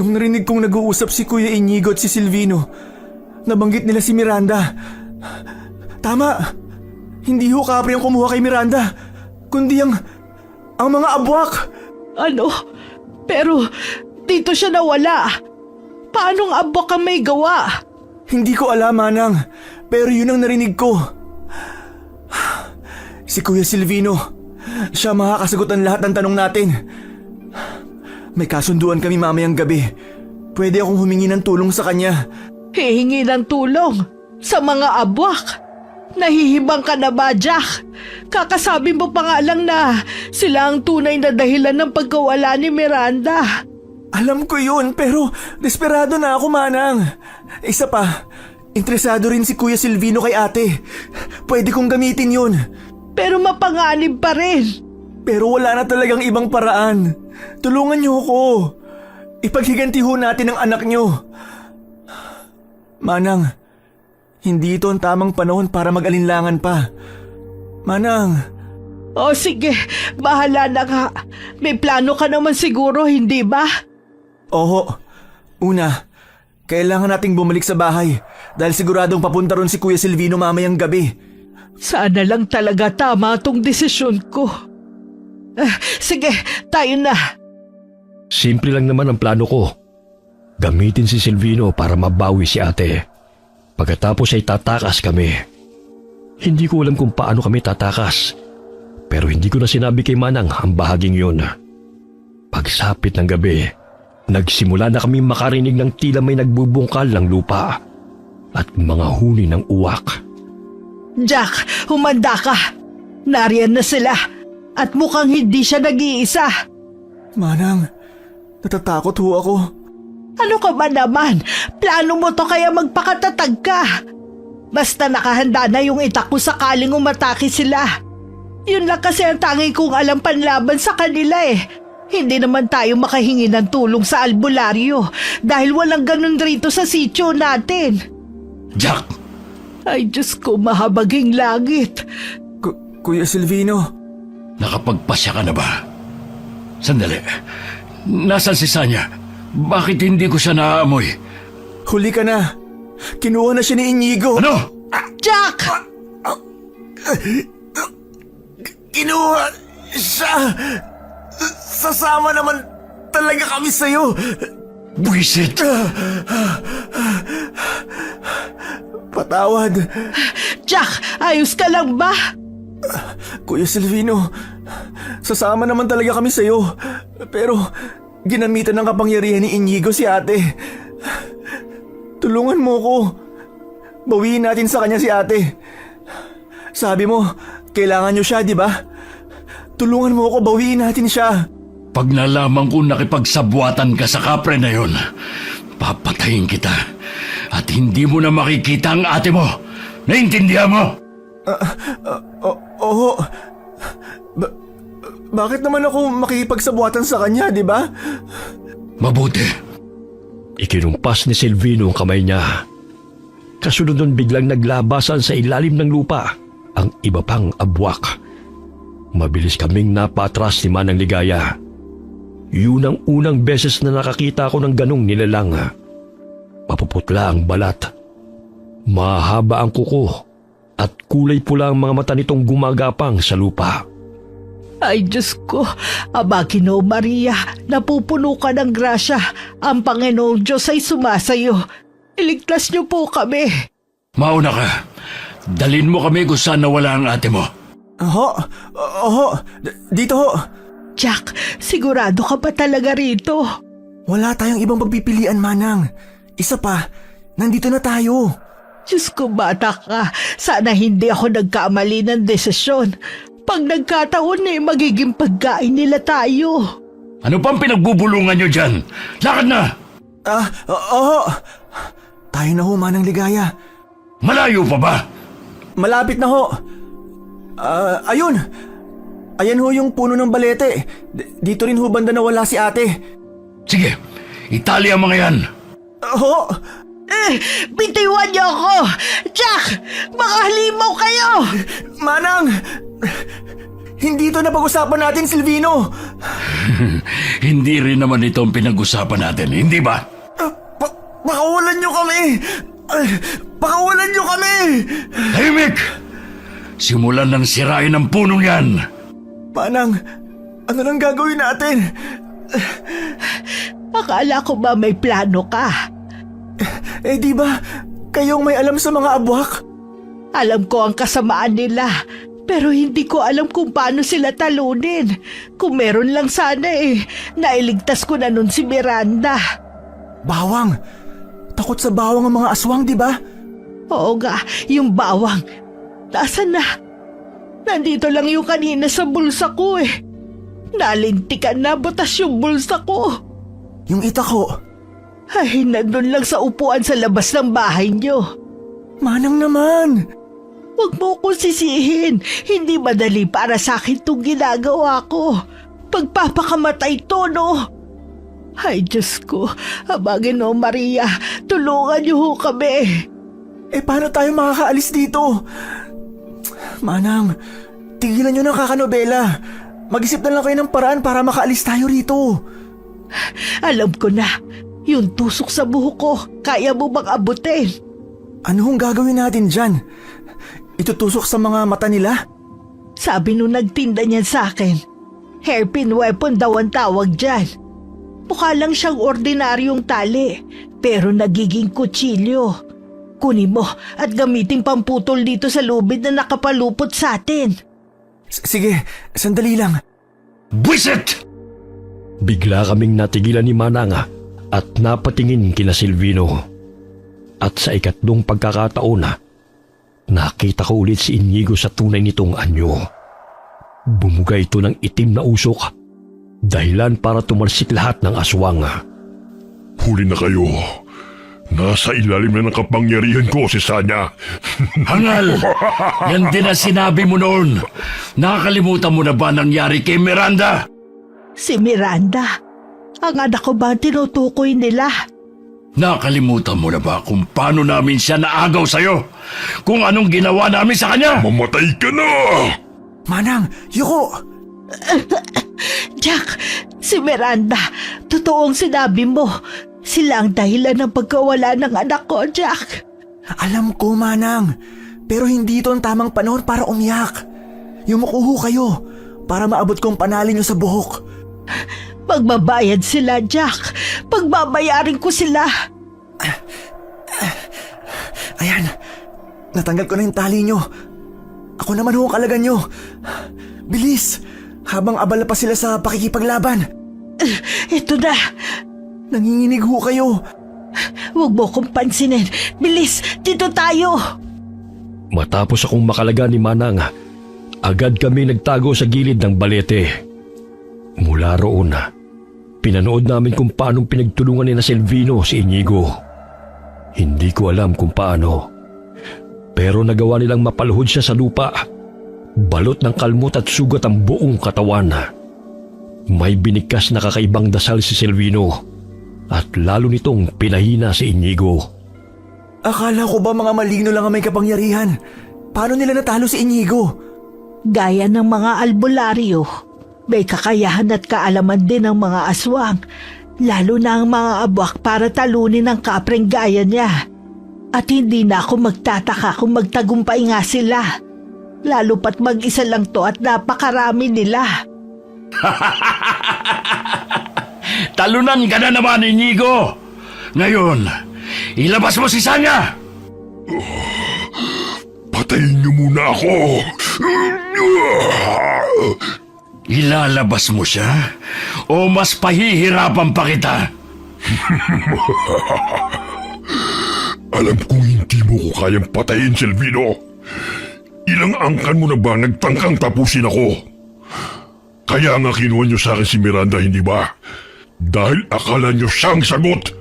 Nung narinig kong nag-uusap si Kuya Inigo at si Silvino, nabanggit nila si Miranda. Tama. Hindi ho kapre ang kumuha kay Miranda, kundi ang mga abwak. Ano? Pero dito siya nawala. Paanong abwak ang may gawa? Hindi ko alam, Manang. Pero yun ang narinig ko. Si Kuya Silvino, siya makakasagot ang lahat ng tanong natin. May kasunduan kami mamayang gabi. Pwede akong humingi ng tulong sa kanya. Hihingi ng tulong sa mga abwak. Nahihibang ka na ba, Jack? Kakasabi mo pa nga lang na sila ang tunay na dahilan ng pagkawala ni Miranda. Alam ko yun, pero desperado na ako, Manang. Isa pa, interesado rin si Kuya Silvino kay ate. Pwede kong gamitin yun. Pero mapanganib pa rin. Pero wala na talagang ibang paraan. Tulungan niyo ako. Ipaghiganti ho natin ang anak niyo. Manang, hindi ito ang tamang panahon para mag-alinlangan pa. Manang, O sige, bahala na nga. May plano ka naman siguro, hindi ba? oho. Una, kailangan nating bumalik sa bahay dahil siguradong papunta ron si Kuya Silvino mamayang gabi. Sana lang talaga tama tong desisyon ko. Sige, tayo na. Simple lang naman ang plano ko. Gamitin si Silvino para mabawi si ate. Pagkatapos ay tatakas kami. Hindi ko alam kung paano kami tatakas. Pero hindi ko na sinabi kay Manang ang bahaging yun. Pagsapit ng gabi, nagsimula na kami makarinig ng tila may nagbubungkal ng lupa at mga huni ng uwak. Jack, humanda ka. Nariyan na sila. At mukhang hindi siya nag-iisa. Manang, natatakot ho ako. Ano ka ba naman? Plano mo to kaya magpakatatag ka. Basta nakahanda na yung itak ko sakaling umatake sila. Yun lang kasi ang tangi kong alam panlaban sa kanila eh. Hindi naman tayo makahingi ng tulong sa albularyo dahil walang ganun rito sa sityo natin. Jack! Ay Diyos ko, mahabaging langit. Kuya Silvino, Nakapagpasya ka na ba? Sandali. Nasaan si Sanya? Bakit hindi ko siya naaamoy? huli ka na. Kinuha na siya ni Inigo. Ano? Jack! Kinuha siya. Sasama naman talaga kami sa'yo. Buisit! Patawad. Jack, ayos ka lang ba? Kuya Silvino, sasama naman talaga kami sa'yo. Pero ginamitan ng kapangyarihan ni Inigo si ate. Tulungan mo ko. Bawiin natin sa kanya si ate. Sabi mo, kailangan niyo siya, di ba? Tulungan mo ko, bawiin natin siya. Pag nalaman kong nakipagsabwatan ka sa kapre na yon, papatayin kita. At hindi mo na makikita ang ate mo. Naintindihan mo? Oo. Bakit naman ako makikipagsabuatan sa kanya, di ba? Mabuti. Ikinumpas ni Silvino ang kamay niya. Kasunod nun biglang naglabasan sa ilalim ng lupa ang iba pang abwak. Mabilis kaming napatras ni Manang Ligaya. Yun ang unang beses na nakakita ko ng ganong nilalang. Mapuputla ang balat. Mahaba ang kuko at kulay pula ang mga mata nitong gumagapang sa lupa. Ay Diyos ko, Aba Ginoo Maria, napupuno ka ng grasya. Ang Panginoong Diyos ay sumasayo. Iligtas niyo po kami. Mauna ka. Dalin mo kami kung saan nawala ang ate mo. Oho. Dito ho. Jack, sigurado ka ba talaga rito? Wala tayong ibang pagpipilian, Manang. Isa pa, nandito na tayo. Diyos ko, bata ka. Sana hindi ako nagkamali ng desisyon. Pag nagkataon magiging pagkain nila tayo. Ano pang pinagbubulungan nyo dyan? Lakad na! Oo. Tayo na ho, Manang Ligaya. Malayo pa ba? Malapit na ho. Ayun. Ayan ho yung puno ng balete. Dito rin ho banda nawala si ate. Sige, itali ang mga yan. Oo. Bitiwan niyo ako! Jack! Baka halimaw kayo! Manang! Hindi ito napag-usapan natin, Silvino. Hindi rin naman ito ang pinag-usapan natin, hindi ba? Pakawalan niyo kami! Pakawalan niyo kami! Tahimik! Simulan ng sirain ang punong yan. Manang, ano nang gagawin natin? Akala ko ba may plano ka? Di ba kayong may alam sa mga abwak? Alam ko ang kasamaan nila, pero hindi ko alam kung paano sila talunin. Kung meron lang sana nailigtas ko na nun si Miranda. Bawang! Takot sa bawang ang mga aswang, di ba? Oo nga, yung bawang. Nasaan na? Nandito lang yung kanina sa bulsa ko Nalintikan na, butas yung bulsa ko. Yung itako. Ay, nandun lang sa upuan sa labas ng bahay niyo. Manang naman! Huwag mo akong sisihin. Hindi madali para sa akin itong ginagawa ko. Pagpapakamatay to, no? Ay, Diyos ko. Abagin o, Maria. Tulungan niyo ho kami. Paano tayo makakaalis dito? Manang, tigilan nyo ng kakanobela. Mag-isip na lang kayo ng paraan para makaalis tayo rito. Alam ko na. Yung tusok sa buhok ko, kaya mo bang abutin? Ano hong gagawin natin dyan? Itutusok sa mga mata nila? Sabi nung nagtinda niyan sa akin, hairpin weapon daw ang tawag dyan. Mukha lang siyang ordinaryong tali, pero nagiging kutsilyo. Kunin mo at gamitin pamputol dito sa lubid na nakapalupot sa atin. Sige, sandali lang. Buisit! Bigla kaming natigilan ni Manang at napatingin kina Silvino. At sa ikatlong pagkakataon, nakita ko ulit si Inigo sa tunay nitong anyo. Bumuga ito ng itim na usok, dahilan para tumalsik lahat ng aswang. Huli na kayo. Nasa ilalim na ng kapangyarihan ko si Sanya. Hangal! Yan din ang sinabi mo noon. Nakakalimutan mo na ba nangyari kay Miranda? Si Miranda, ang anak ko ba ang tinutukoy nila? Nakalimutan mo na ba kung paano namin siya naagaw sa'yo? Kung anong ginawa namin sa kanya? Mamatay ka na! Manang, yuko! Jack, si Miranda, totoong sinabi mo. Sila ang dahilan ng pagkawala ng anak ko, Jack. Alam ko, Manang. Pero hindi ito ang tamang panahon para umiyak. Yumukuho kayo para maabot kong panalin nyo sa buhok. Magbabayad sila, Jack. Pagbabayarin ko sila. Ayan, natanggal ko na yung tali nyo. Ako naman ho ang kalagan nyo. Bilis, habang abala pa sila sa pakikipaglaban. Ito na. Nanginginig ho kayo. Huwag mo kong pansinin. Bilis, dito tayo. Matapos akong makalaga ni Manang, agad kami nagtago sa gilid ng balete. Mula roon, pinanood namin kung paanong pinagtulungan ni na Silvino si Inigo. Hindi ko alam kung paano, pero nagawa nilang mapaluhod siya sa lupa. Balot ng kalmot at sugat ang buong katawan. May binigkas na kakaibang dasal si Silvino at lalo nitong pinahina si Inigo. Akala ko ba mga maligno lang ang may kapangyarihan? Paano nila natalo si Inigo? Gaya ng mga albularyo, may kakayahan at kaalaman din ng mga aswang, lalo na ang mga abwak para talunin ang kapreng gaya niya. At hindi na ako magtataka kung magtagumpay nga sila. Lalo pat mag-isa lang to at napakarami nila. Talunan ka na naman, Inigo! Ngayon, ilabas mo si Sanya! Patayin niyo muna ako! Ilalabas mo siya o mas pahihirapan pa kita? Alam kong hindi mo ko kayang patayin, Silvino. Ilang angkan mo na ba nagtangkang tapusin ako? Kaya nga kinuha niyo sa akin si Miranda, hindi ba? Dahil akala niyo siyang sagot.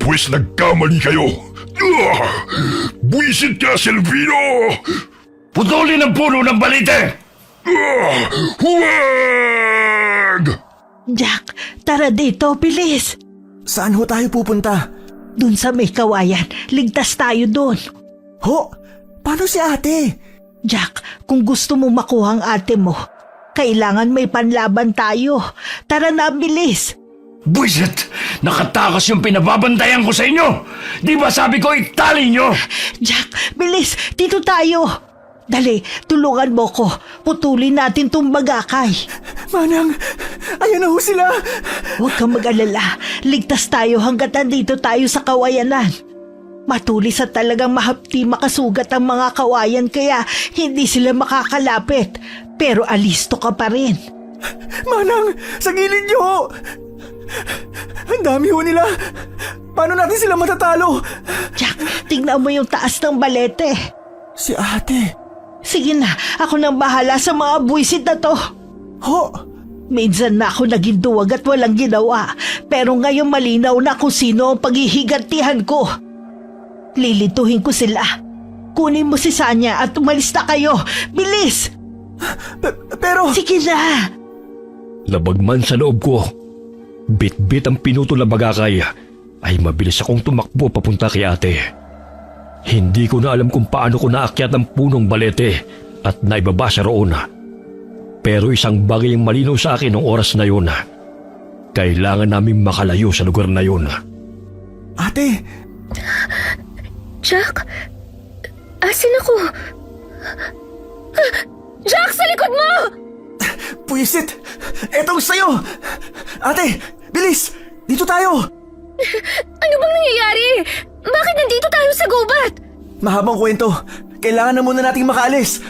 Pues nagkamali kayo. Buisit ka, Silvino! Putulin ang puno ng balite! Huwag! Jack, tara dito, bilis. Saan ho tayo pupunta? Dun sa may kawayan, ligtas tayo dun. Ho? Paano si ate? Jack, kung gusto mo makuha ang ate mo, kailangan may panlaban tayo. Tara na, bilis. Buisit! Nakatakas yung pinababantayan ko sa inyo! Di ba sabi ko itali nyo? Jack, bilis, dito tayo. Dali, tulungan mo ko. Putulin natin tong bagakay. Manang, ayun na ho sila. Huwag kang mag-alala. Ligtas tayo hanggat nandito tayo sa kawayanan. Matulis at talagang mahapti makasugat ang mga kawayan kaya hindi sila makakalapit. Pero alisto ka pa rin. Manang, sa gilid nyo ho. Ang dami ho nila. Paano natin sila matatalo? Jack, tingnan mo yung taas ng balete. Si ate. Sige na, ako nang bahala sa mga buwisit na to. Ho? Minsan na ako naging duwag at walang ginawa. Pero ngayon malinaw na kung sino ang paghihigantihan ko. Lilituhin ko sila. Kunin mo si Sanya at umalis na kayo. Bilis! Pero... Sige na! Labag man sa loob ko, bit-bit ang pinutol na bagakay, ay mabilis akong tumakbo papunta kay ate. Hindi ko na alam kung paano ko naakyat ang punong balete at naibaba siya roon. Pero isang bagay ang malinaw sa akin noong oras na yun. Kailangan namin makalayo sa lugar na yun. Ate, Jack? Asan ako? Jack, sa likod mo! puwisit! Etong sa'yo! Ate, bilis! Dito tayo! Ano bang nangyayari? Bakit nandito tayo sa gubat? Mahabang kwento. Kailangan na muna nating makaalis.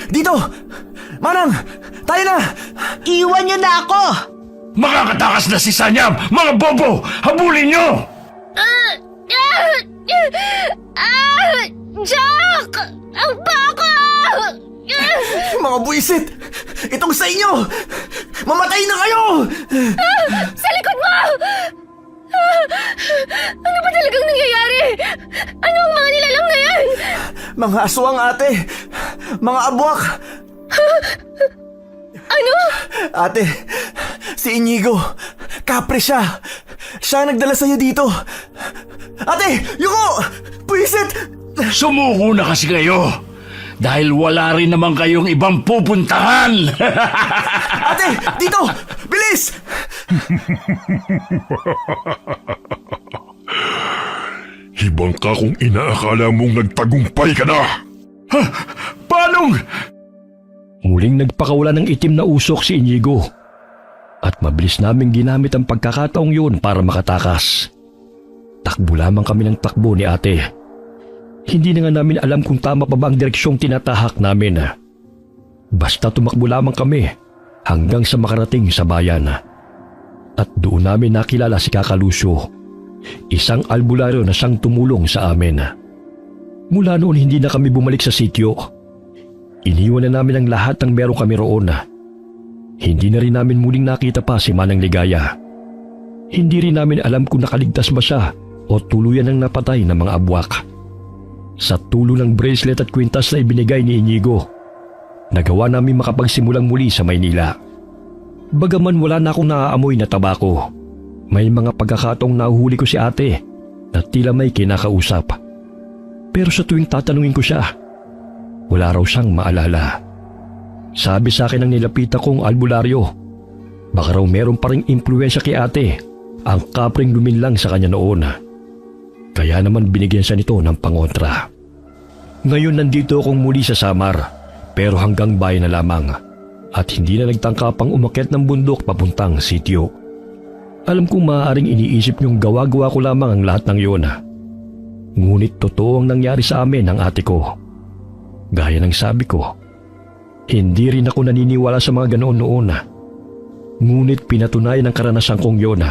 Dito! Manang! Tayo na! Iwan niyo na ako! Makakatakas na si Sanyam! Mga bobo! Habulin nyo! Jack! Ang baka! Mga buwisit! Itong sa inyo! Mamatay na kayo! Sa likod mo! Ano ba talagang nangyayari? Ano ang mga nilalang na yan? Mga aswang, ate! Mga abwak! Ano? Ate, si Inigo. Kapre siya. Siya ang nagdala sa'yo dito. Ate, yuko! Puwisit! Sumuko na kasi kayo! Dahil wala rin naman kayong ibang pupuntahan! Ate, dito! Bilis! Hibang ka kung inaakala mong nagtagumpay ka na. Paanong? Muling nagpakawala ng itim na usok si Inigo. At mabilis naming ginamit ang pagkakataong yun para makatakas. Takbo lamang kami ng takbo ni ate. Hindi na nga namin alam kung tama pa ba ang direksyong tinatahak namin. Basta tumakbo lamang kami hanggang sa makarating sa bayan. At doon namin nakilala si Kaka Lucio, isang albularyo na siyang tumulong sa amin. Mula noon hindi na kami bumalik sa sityo. Iniwan na namin ang lahat ng meron kami roon. Hindi na rin namin muling nakita pa si Manang Ligaya. Hindi rin namin alam kung nakaligtas ba siya o tuluyan ang napatay ng mga abwak. Sa tulong ng bracelet at kwintas na ibinigay ni Inigo, nagawa namin makapagsimulang muli sa Maynila. Bagaman wala na akong naaamoy na tabako, may mga pagkakataong nahuhuli ko si ate na tila may kinakausap. Pero sa tuwing tatanungin ko siya, wala raw siyang maalala. Sabi sa akin ng nilapita kong albularyo, baka raw meron pa ring impluensya kay ate ang kapring luminlang sa kanya noon. Kaya naman binigyan siya nito ng pangontra. Ngayon nandito akong muli sa Samar, pero hanggang bayan na lamang at hindi na nagtangka pang umakyat ng bundok papuntang sityo. Alam kong maaaring iniisip niyong gawa-gawa ko lamang ang lahat ng iyon. Ngunit totoo ang nangyari sa amin ng ate ko. Gaya ng sabi ko, hindi rin ako naniniwala sa mga ganoon noon. Ngunit pinatunayan ng karanasan kong yun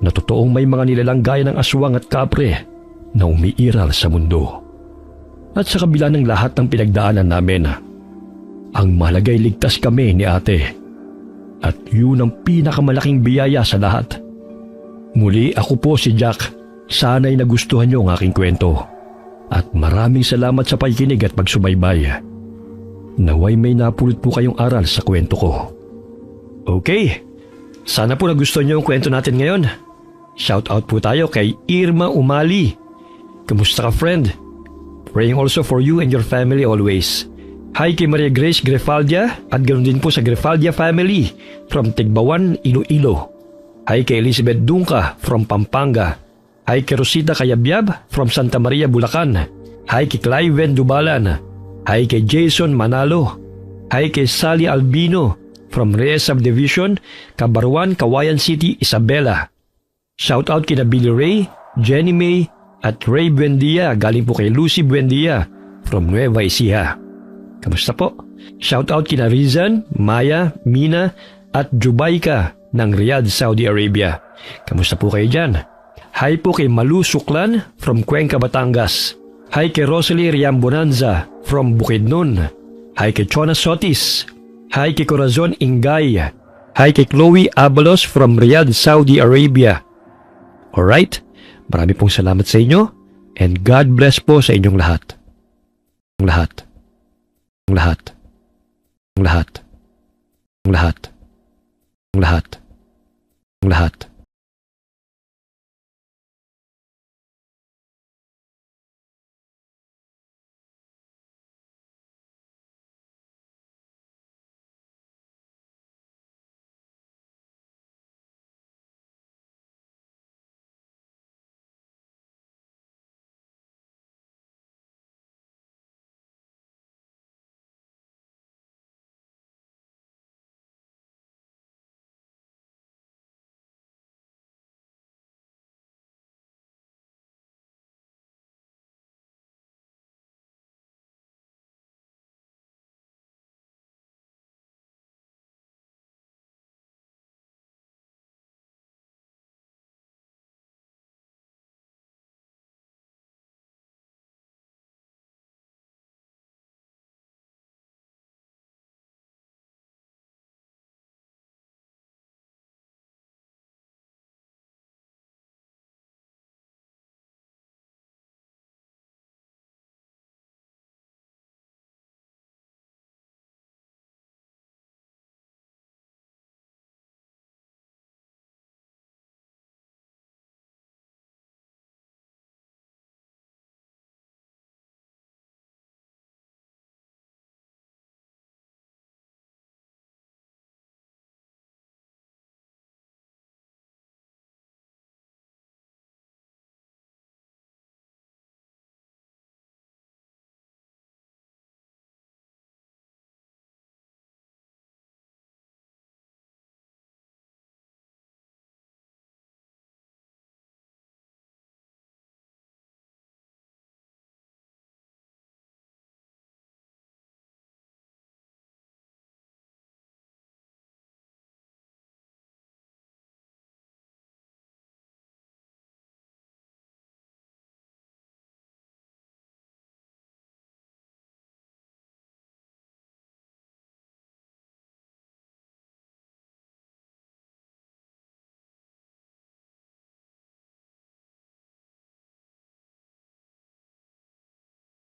na totoong may mga nilalang gaya ng aswang at kapre na umiiral sa mundo. At sa kabila ng lahat ng pinagdaanan namin, ang malagay ligtas kami ni ate. At yun ang pinakamalaking biyaya sa lahat. Muli ako po si Jack. Sana'y nagustuhan niyo ang aking kwento. At maraming salamat sa pakikinig at pagsubaybay. Naway may napulot po kayong aral sa kwento ko. Okay, sana po nagustuhan niyo ang kwento natin ngayon. Shout out po tayo kay Irma Umali. Kamusta ka, friend? Praying also for you and your family always. Hi kay Maria Grace Grefaldia at ganoon din po sa Grefaldia family from Tigbawan, Iloilo. Hi kay Elizabeth Dunca from Pampanga. Hi kay Rosita Cayabyab from Santa Maria, Bulacan. Hi kay Cliven Dubalan. Hi kay Jason Manalo. Hi kay Sally Albino from Reyes Subdivision, Cabarwan, Kawayan City, Isabela. Shout out kina Billy Ray, Jenny May at Ray Buendia galing po kay Lucy Buendia from Nueva Ecija. Kamusta po? Shout out kina Rizan, Maya, Mina at Jubaika ng Riyadh, Saudi Arabia. Kamusta po kayo dyan? Hi po kay Malu Suklan from Cuenca, Batangas. Hi kay Rosalie Riambonanza from Bukidnon. Hi kay Chona Sotis. Hi kay Corazon Ingay. Hi kay Chloe Abalos from Riyadh, Saudi Arabia. Alright, marami pong salamat sa inyo and God bless po sa inyong lahat. Lahat. Lahat. Lahat. Lahat. Lahat. Lahat.